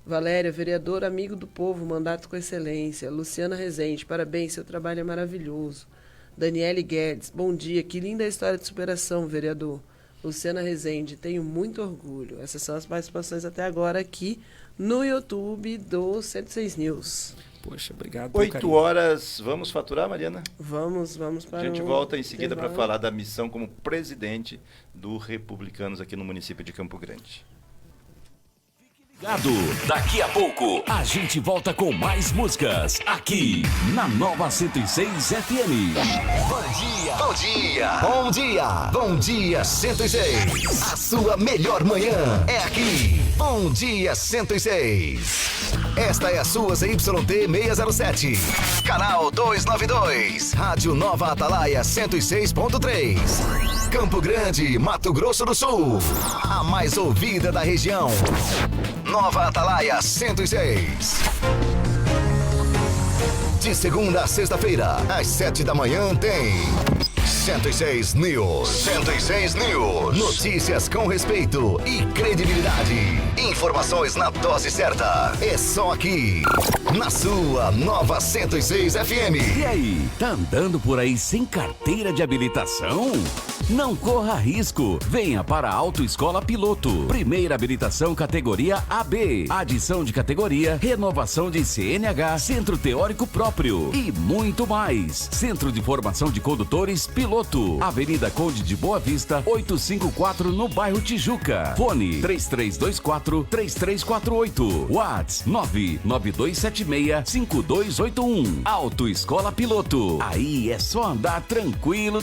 Valéria, vereador, amigo do povo, mandato com excelência. Luciana Rezende, parabéns, seu trabalho é maravilhoso. Daniele Guedes, bom dia, que linda história de superação, vereador. Luciana Rezende, tenho muito orgulho. Essas são as participações até agora aqui no YouTube do 106 News. Poxa, obrigado. 8 horas, vamos faturar, Mariana? Vamos para a gente volta em seguida para falar da missão como presidente do Republicanos aqui no município de Campo Grande. Daqui a pouco a gente volta com mais músicas aqui na Nova 106 FM. Bom dia, bom dia, bom dia 106. A sua melhor manhã é aqui. Bom dia 106. Esta é a sua ZYT 607. Canal 292. Rádio Nova Atalaia 106.3. Campo Grande, Mato Grosso do Sul. A mais ouvida da região. Nova Atalaia 106. De segunda a sexta-feira, às 7 da manhã tem 106 News. 106 News. Notícias com respeito e credibilidade. Informações na dose certa. É só aqui, na sua Nova 106 FM. E aí, tá andando por aí sem carteira de habilitação? Não corra risco. Venha para a Autoescola Piloto. Primeira habilitação categoria AB. Adição de categoria, renovação de CNH, centro teórico próprio e muito mais. Centro de Formação de Condutores Piloto. Avenida Conde de Boa Vista, 854 no bairro Tijuca. Fone 3324-3348. WhatsApp 99276-5281. Autoescola Piloto. Aí é só andar tranquilo.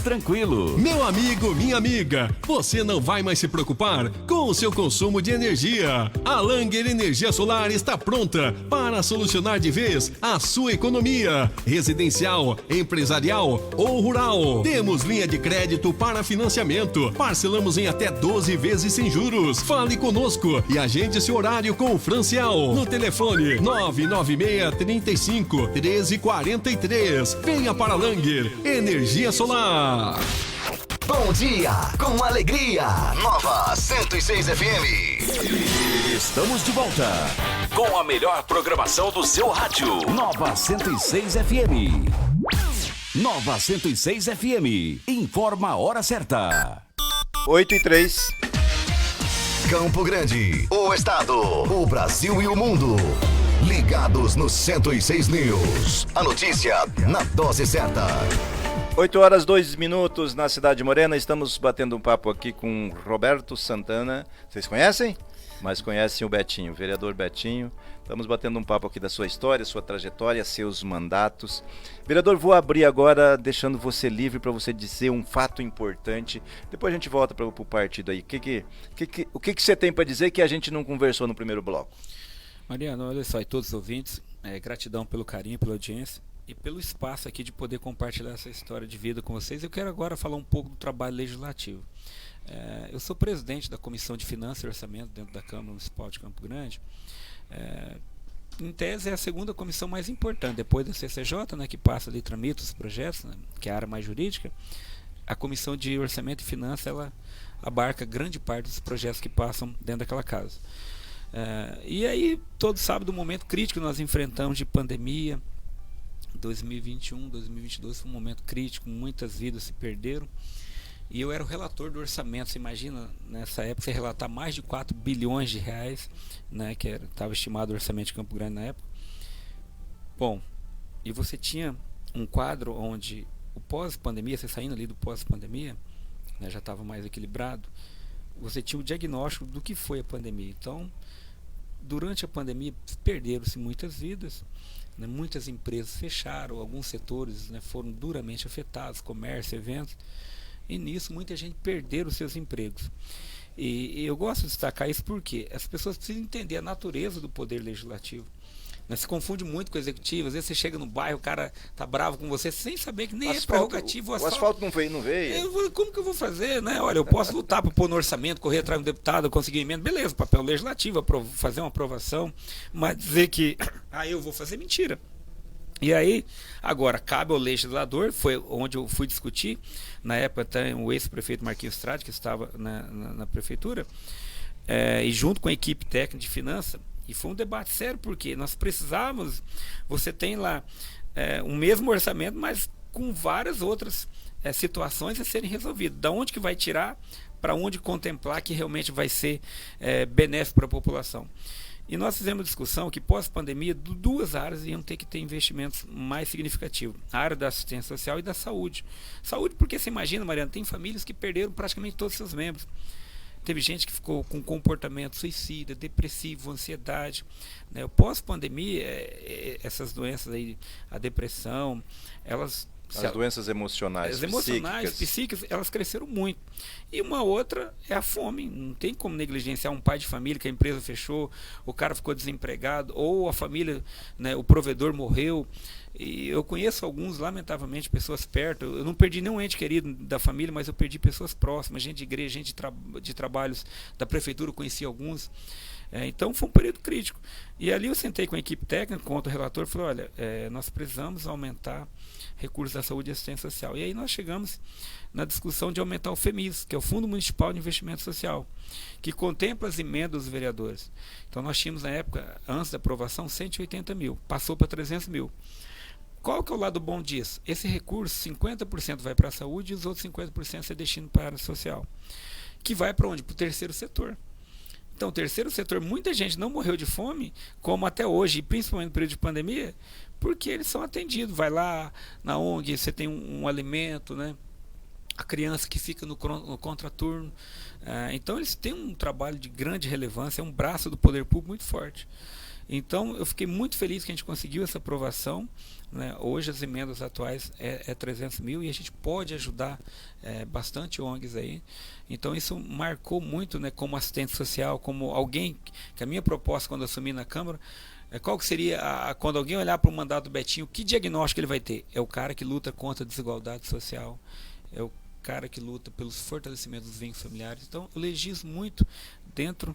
Meu amigo, minha amiga, você não vai mais se preocupar com o seu consumo de energia. A Langer Energia Solar está pronta para solucionar de vez a sua economia, residencial, empresarial ou rural. Temos linha de crédito para financiamento. Parcelamos em até 12 vezes sem juros. Fale conosco e agende seu horário com o Francial no telefone 996-35-1343. Venha para a Langer Energia Solar. Bom dia, com alegria. Nova 106 FM. Estamos de volta com a melhor programação do seu rádio. Nova 106 FM. Nova 106 FM. Informa a hora certa. 8h03. Campo Grande, o estado, o Brasil e o mundo. Ligados no 106 News. A notícia na dose certa. 8 horas 2 minutos na Cidade Morena. Estamos batendo um papo aqui com Roberto Santana. Vocês conhecem? Mas conhecem o Betinho, o vereador Betinho. Estamos batendo um papo aqui da sua história, sua trajetória, seus mandatos. Vereador, vou abrir agora, deixando você livre para você dizer um fato importante. Depois a gente volta para o partido aí. O que você tem para dizer que a gente não conversou no primeiro bloco? Mariano, olha só, e todos os ouvintes, gratidão pelo carinho, pela audiência e pelo espaço aqui de poder compartilhar essa história de vida com vocês. Eu quero agora falar um pouco do trabalho legislativo. Eu sou presidente da Comissão de Finanças e Orçamento dentro da Câmara Municipal de Campo Grande. Em tese, é a segunda comissão mais importante, depois da CCJ, né, que passa ali, tramita os projetos, né, que é a área mais jurídica. A Comissão de Orçamento e Finanças, ela abarca grande parte dos projetos que passam dentro daquela casa. E aí, todos sabem do momento crítico que nós enfrentamos de pandemia. 2021, 2022 foi um momento crítico, muitas vidas se perderam. E eu era o relator do orçamento. Você imagina, nessa época, você relatar mais de 4 bilhões de reais, né, que estava estimado o orçamento de Campo Grande na época. Bom, e você tinha um quadro onde o pós-pandemia, você saindo ali do pós-pandemia, né, já estava mais equilibrado, você tinha o diagnóstico do que foi a pandemia. Então, durante a pandemia, perderam-se muitas vidas, né, muitas empresas fecharam, alguns setores, né, foram duramente afetados, comércio, eventos, e nisso muita gente perdeu os seus empregos. E eu gosto de destacar isso porque as pessoas precisam entender a natureza do poder legislativo. Né? Se confunde muito com o executivo. Às vezes você chega no bairro, o cara tá bravo com você sem saber que nem é prerrogativo. O asfalto não veio. Como que eu vou fazer? Né? Olha, eu posso lutar para pôr no orçamento, correr atrás do deputado, conseguir emenda. Beleza, papel legislativo, fazer uma aprovação. Mas dizer que eu vou fazer, mentira. E aí, agora, cabe ao legislador, foi onde eu fui discutir, na época até o ex-prefeito Marquinhos Trade, que estava na prefeitura, e junto com a equipe técnica de finanças, e foi um debate sério, porque nós precisávamos, você tem lá um mesmo orçamento, mas com várias outras situações a serem resolvidas. Da onde que vai tirar, para onde contemplar que realmente vai ser benéfico para a população. E nós fizemos discussão que pós-pandemia, duas áreas iam ter que ter investimentos mais significativos. A área da assistência social e da saúde. Saúde porque você imagina, Mariana, tem famílias que perderam praticamente todos os seus membros. Teve gente que ficou com comportamento suicida, depressivo, ansiedade. Né? Pós-pandemia, essas doenças aí, a depressão, elas... As doenças emocionais, psíquicas, elas cresceram muito. E uma outra é a fome. Não tem como negligenciar um pai de família que a empresa fechou, o cara ficou desempregado, ou a família, né, o provedor morreu. E eu conheço alguns, lamentavelmente, pessoas perto. Eu não perdi nenhum ente querido da família, mas eu perdi pessoas próximas, gente de igreja, gente de trabalhos da prefeitura, eu conheci alguns. Então foi um período crítico. E ali eu sentei com a equipe técnica, com o relator, e falei, olha, nós precisamos aumentar recursos da saúde e assistência social. E aí nós chegamos na discussão de aumentar o FEMIS, que é o Fundo Municipal de Investimento Social, que contempla as emendas dos vereadores. Então nós tínhamos na época, antes da aprovação, 180 mil, passou para 300 mil. Qual que é o lado bom disso? Esse recurso, 50% vai para a saúde e os outros 50% se destina para a área social. Que vai para onde? Para o terceiro setor. Então, o terceiro setor, muita gente não morreu de fome, como até hoje, e principalmente no período de pandemia, porque eles são atendidos. Vai lá na ONG, você tem um alimento, né? A criança que fica no contraturno. Então, eles têm um trabalho de grande relevância, é um braço do poder público muito forte. Então, eu fiquei muito feliz que a gente conseguiu essa aprovação. Né? Hoje, as emendas atuais é 300 mil e a gente pode ajudar bastante ONGs aí. Então, isso marcou muito, né, como assistente social, como alguém, que a minha proposta quando assumi na Câmara, qual que seria, quando alguém olhar para o mandato do Betinho, que diagnóstico ele vai ter? É o cara que luta contra a desigualdade social, é o cara que luta pelos fortalecimentos dos vínculos familiares. Então, eu legislo muito dentro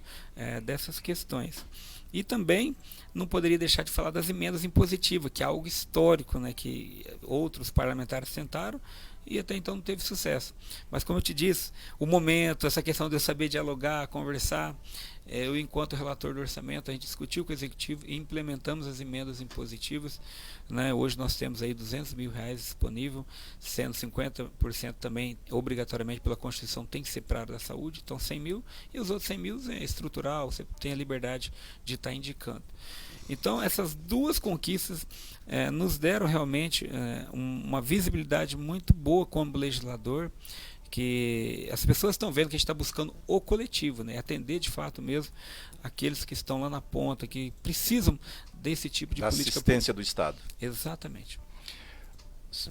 dessas questões. E também não poderia deixar de falar das emendas impositivas, que é algo histórico, né, que outros parlamentares tentaram e até então não teve sucesso. Mas como eu te disse, o momento, essa questão de eu saber dialogar, conversar, eu enquanto relator do orçamento, a gente discutiu com o executivo e implementamos as emendas impositivas. Né? Hoje nós temos aí R$200 mil disponível, sendo 50% também obrigatoriamente pela Constituição tem que ser para a área da saúde, então 100 mil, e os outros 100 mil é estrutural, você tem a liberdade de estar indicando. Então essas duas conquistas nos deram realmente uma visibilidade muito boa como legislador, que as pessoas estão vendo que a gente está buscando o coletivo, né? Atender de fato mesmo aqueles que estão lá na ponta, que precisam desse tipo de política assistência do Estado. Exatamente.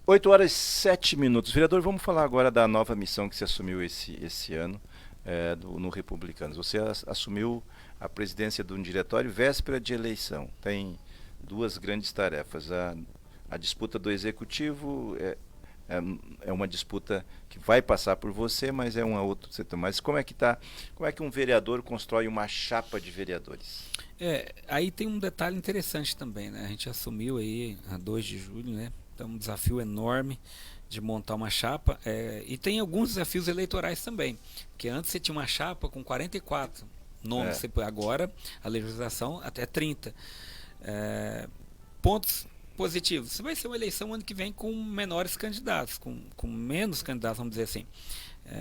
8h07. Vereador, vamos falar agora da nova missão que você assumiu esse ano no Republicanos. Você assumiu a presidência de um diretório véspera de eleição. Tem duas grandes tarefas. A disputa do Executivo é uma disputa que vai passar por você, mas é um outro setor. Mas como é que um vereador constrói uma chapa de vereadores? Aí tem um detalhe interessante também, né? A gente assumiu aí a 2 de julho, né? Então um desafio enorme de montar uma chapa, e tem alguns desafios eleitorais também, porque antes você tinha uma chapa com 44 nomes, agora a legislação até 30. Pontos positivos. Você vai ser uma eleição ano que vem com menores candidatos, com menos candidatos, vamos dizer assim.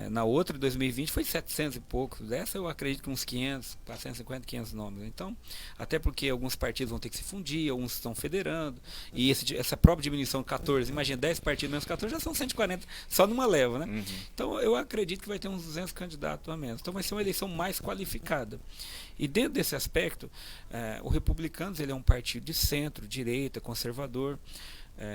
Na outra, 2020, foi 700 e poucos. Dessa eu acredito que uns 500, 450, 500 nomes. Então, até porque alguns partidos vão ter que se fundir, alguns estão federando. E essa própria diminuição de 14, imagina, 10 partidos menos 14, já são 140, só numa leva, né? Uhum. Então, eu acredito que vai ter uns 200 candidatos a menos. Então, vai ser uma eleição mais qualificada. E dentro desse aspecto, o Republicanos ele é um partido de centro, direita, conservador.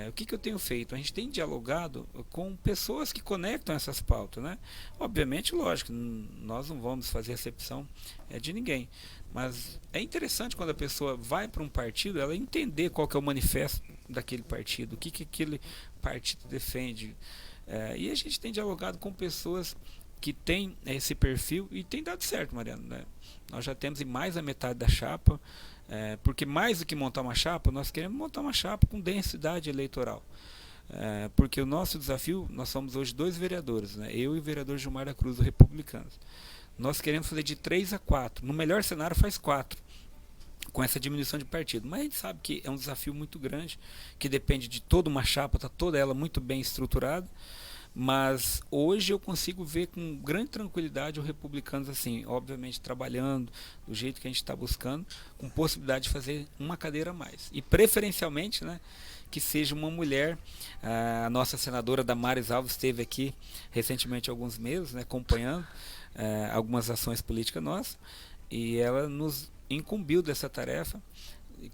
O que eu tenho feito? A gente tem dialogado com pessoas que conectam essas pautas, né? Obviamente, lógico, nós não vamos fazer acepção de ninguém, Mas é interessante quando a pessoa vai para um partido, ela entender qual que é o manifesto daquele partido, o que aquele partido defende. E a gente tem dialogado com pessoas que têm esse perfil e tem dado certo, Mariano, né? Nós já temos em mais da metade da chapa, porque mais do que montar uma chapa, nós queremos montar uma chapa com densidade eleitoral. Porque o nosso desafio, nós somos hoje 2 vereadores, né? Eu e o vereador Gilmar da Cruz, do Republicanos. Nós queremos fazer de 3 a 4. No melhor cenário faz 4, com essa diminuição de partido. Mas a gente sabe que é um desafio muito grande, que depende de toda uma chapa, está toda ela muito bem estruturada. Mas hoje eu consigo ver com grande tranquilidade o Republicanos, assim, obviamente trabalhando do jeito que a gente está buscando, com possibilidade de fazer uma cadeira a mais. E preferencialmente, né, que seja uma mulher. A nossa senadora Damares Alves esteve aqui recentemente, alguns meses, né, acompanhando algumas ações políticas nossas, e ela nos incumbiu dessa tarefa,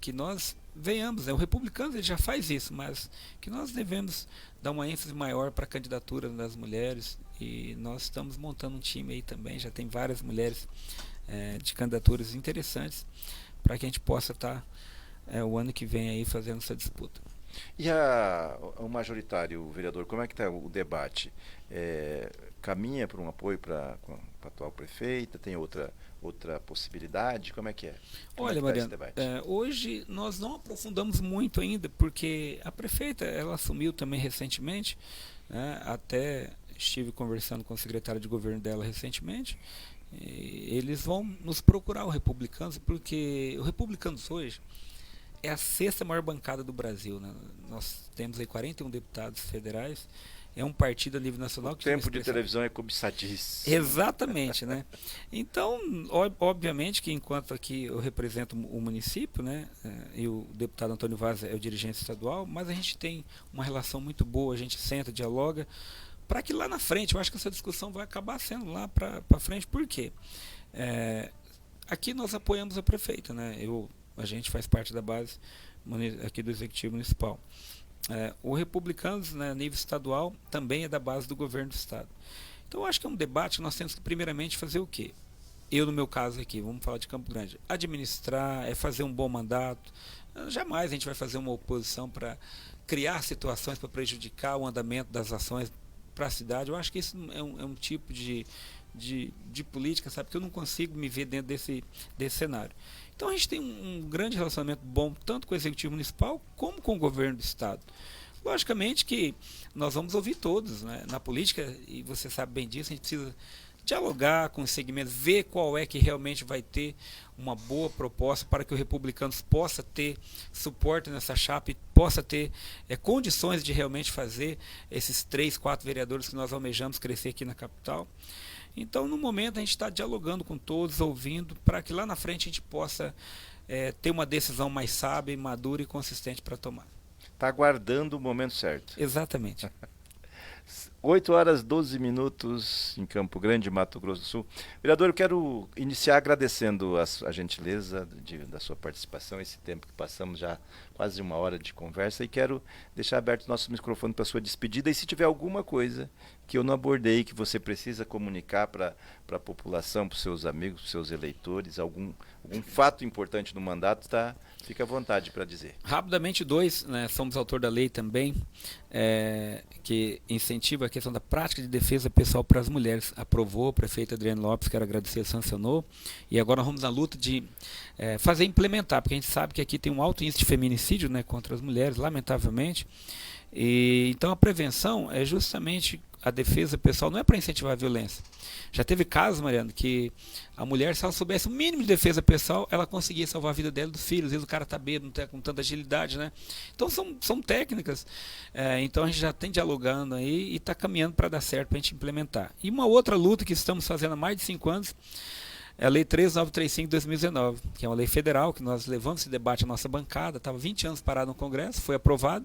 que nós venhamos, né? O Republicanos ele já faz isso, mas que nós devemos dar uma ênfase maior para a candidatura das mulheres, e nós estamos montando um time aí também, já tem várias mulheres de candidaturas interessantes, para que a gente possa estar o ano que vem aí fazendo essa disputa. E o majoritário, o vereador, como é que está o debate? Caminha para um apoio para a atual prefeita? Tem outra possibilidade? Como é que é? Olha, Mariano, hoje nós não aprofundamos muito ainda, porque a prefeita ela assumiu também recentemente, né? Até estive conversando com o secretário de governo dela recentemente. Eles vão nos procurar, o Republicanos, porque o Republicanos hoje é a 6ª maior bancada do Brasil, né? Nós temos aí 41 deputados federais. É um partido a nível nacional. O tempo de televisão é cobiçadíssimo. Exatamente, né? Então, obviamente que enquanto aqui eu represento o município, né, e o deputado Antônio Vaz é o dirigente estadual, mas a gente tem uma relação muito boa, a gente senta, dialoga, para que lá na frente, eu acho que essa discussão vai acabar sendo lá para frente. Por quê? Aqui nós apoiamos a prefeita, né? A gente faz parte da base aqui do Executivo Municipal. O Republicanos, né, a nível estadual, também é da base do governo do estado. Então eu acho que é um debate que nós temos que primeiramente fazer o quê? Eu, no meu caso aqui, vamos falar de Campo Grande, administrar, fazer um bom mandato. Jamais a gente vai fazer uma oposição para criar situações para prejudicar o andamento das ações para a cidade. Eu acho que isso é um tipo de política, sabe, que eu não consigo me ver dentro desse cenário. Então a gente tem um grande relacionamento bom, tanto com o Executivo Municipal, como com o governo do estado. Logicamente que nós vamos ouvir todos, né? Na política, e você sabe bem disso, a gente precisa dialogar com os segmentos, ver qual é que realmente vai ter uma boa proposta para que o Republicanos possa ter suporte nessa chapa e possa ter condições de realmente fazer esses 3, 4 vereadores que nós almejamos crescer aqui na capital. Então, no momento, a gente está dialogando com todos, ouvindo, para que lá na frente a gente possa ter uma decisão mais sábia, madura e consistente para tomar. Está aguardando o momento certo. Exatamente. 8h12 em Campo Grande, Mato Grosso do Sul. Vereador, eu quero iniciar agradecendo a gentileza da sua participação, esse tempo que passamos já quase 1 hora de conversa, e quero deixar aberto o nosso microfone para a sua despedida, e se tiver alguma coisa que eu não abordei, que você precisa comunicar para a população, para os seus amigos, para os seus eleitores, algum fato importante no mandato, fica à vontade para dizer. Rapidamente, 2, né, somos autor da lei também, que incentiva a questão da prática de defesa pessoal para as mulheres. Aprovou, o prefeito Adriano Lopes, quero agradecer, sancionou, e agora nós vamos na luta de fazer implementar, porque a gente sabe que aqui tem um alto índice de feminicídio, né, contra as mulheres, lamentavelmente. Então a prevenção é justamente a defesa pessoal, não é para incentivar a violência. Já teve casos, Mariano, que a mulher, se ela soubesse o mínimo de defesa pessoal, ela conseguia salvar a vida dela e dos filhos. Às vezes o cara está bêbado, não está com tanta agilidade, né? Então são técnicas. Então a gente já tem dialogando aí e está caminhando para dar certo, para a gente implementar. E uma outra luta que estamos fazendo há mais de 5 anos é a Lei 13935 de 2019, que é uma lei federal, que nós levamos esse debate à nossa bancada, estava 20 anos parado no Congresso, foi aprovado,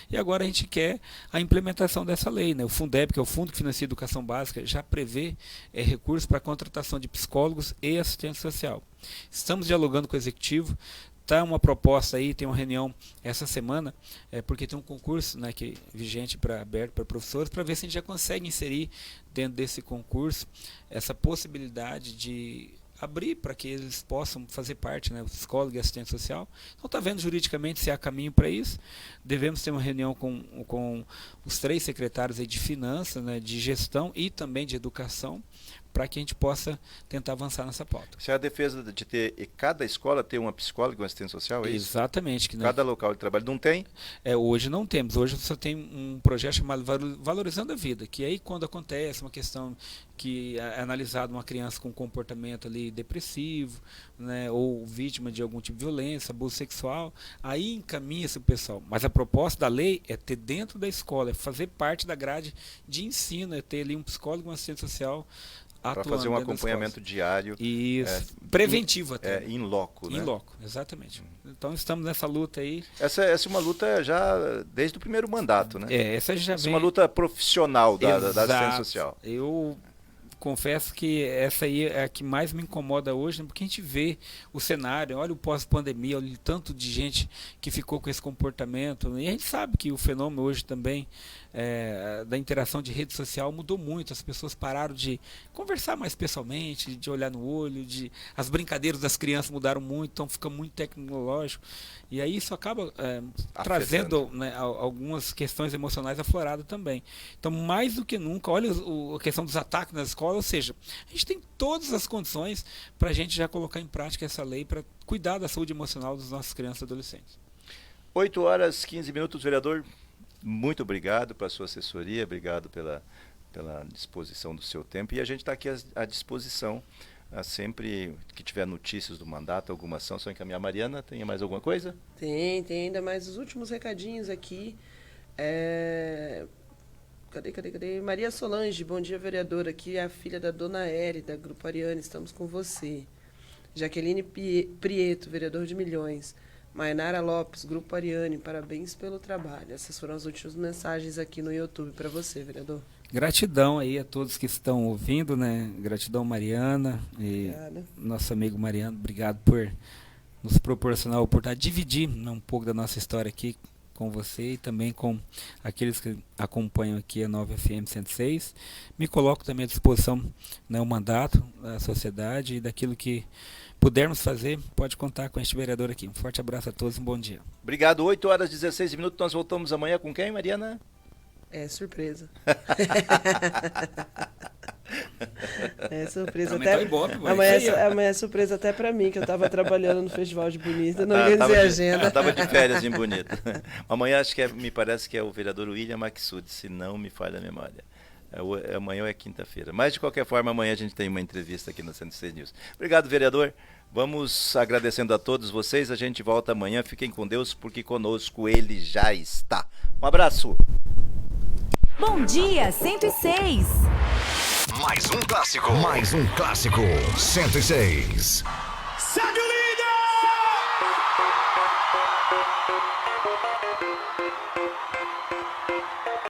e agora a gente quer a implementação dessa lei, né? O Fundeb, que é o Fundo que financia a Educação Básica, já prevê recursos para a contratação de psicólogos e assistente social. Estamos dialogando com o Executivo, está uma proposta aí, tem uma reunião essa semana, porque tem um concurso, né, que vigente aberto para professores, para ver se a gente já consegue inserir dentro desse concurso essa possibilidade de abrir para que eles possam fazer parte, né, o psicólogo e assistente social. Então está vendo juridicamente se há caminho para isso. Devemos ter uma reunião com os 3 secretários aí de finanças, né, de gestão e também de educação, para que a gente possa tentar avançar nessa pauta. Se é a defesa de ter cada escola ter uma psicóloga e uma assistente social, é isso? Exatamente. Que cada local de trabalho não tem? Hoje não temos. Hoje só tem um projeto chamado Valorizando a Vida, que aí quando acontece uma questão que é analisada uma criança com comportamento ali depressivo, né, ou vítima de algum tipo de violência, abuso sexual, aí encaminha-se o pessoal. Mas a proposta da lei é ter dentro da escola, é fazer parte da grade de ensino, é ter ali um psicólogo e um assistente social para fazer um acompanhamento diário. Isso, preventivo até. In loco, né? In loco, exatamente. Então estamos nessa luta aí. Essa é uma luta já desde o primeiro mandato, né? Essa já vem... é uma luta profissional da assistência social. Eu confesso que essa aí é a que mais me incomoda hoje, né? Porque a gente vê o cenário, olha o pós-pandemia, olha o tanto de gente que ficou com esse comportamento, né? E a gente sabe que o fenômeno hoje também da interação de rede social mudou muito, as pessoas pararam de conversar mais pessoalmente, de olhar no olho, as brincadeiras das crianças mudaram muito, então fica muito tecnológico, e aí isso acaba trazendo, né, algumas questões emocionais afloradas também. Então, mais do que nunca, olha a questão dos ataques nas escolas, ou seja, a gente tem todas as condições para a gente já colocar em prática essa lei para cuidar da saúde emocional das nossas crianças e adolescentes. 8h15, vereador. Muito obrigado pela sua assessoria, obrigado pela disposição do seu tempo. E a gente está aqui à disposição, sempre que tiver notícias do mandato, alguma ação, só encaminhar. Mariana, tem mais alguma coisa? Tem ainda mais os últimos recadinhos aqui. Cadê? Maria Solange, bom dia, vereadora. Aqui é a filha da dona Eri, da Grupo Ariane, estamos com você. Jaqueline Prieto, vereador de Milhões. Mainara Lopes, Grupo Ariane, parabéns pelo trabalho. Essas foram as últimas mensagens aqui no YouTube para você, vereador. Gratidão aí a todos que estão ouvindo, né? Gratidão, Mariana e nosso amigo Mariano. Obrigado por nos proporcionar a oportunidade de dividir, né, um pouco da nossa história aqui com você e também com aqueles que acompanham aqui a Nova FM 106. Me coloco também à disposição, né, o mandato da sociedade e daquilo que pudermos fazer, pode contar com este vereador aqui. Um forte abraço a todos, um bom dia. Obrigado, 8h16, nós voltamos amanhã com quem, Mariana? Surpresa. Surpresa. Até amanhã é surpresa até para mim, que eu estava trabalhando no Festival de Bonito, não organizei a agenda. Estava de férias em Bonito. Amanhã me parece que é o vereador William Maxud, se não me falha a memória. Amanhã é quinta-feira. Mas, de qualquer forma, amanhã a gente tem uma entrevista aqui no 106 News. Obrigado, vereador. Vamos agradecendo a todos vocês. A gente volta amanhã. Fiquem com Deus, porque conosco ele já está. Um abraço. Bom dia, 106. Mais um clássico. 106. Segue o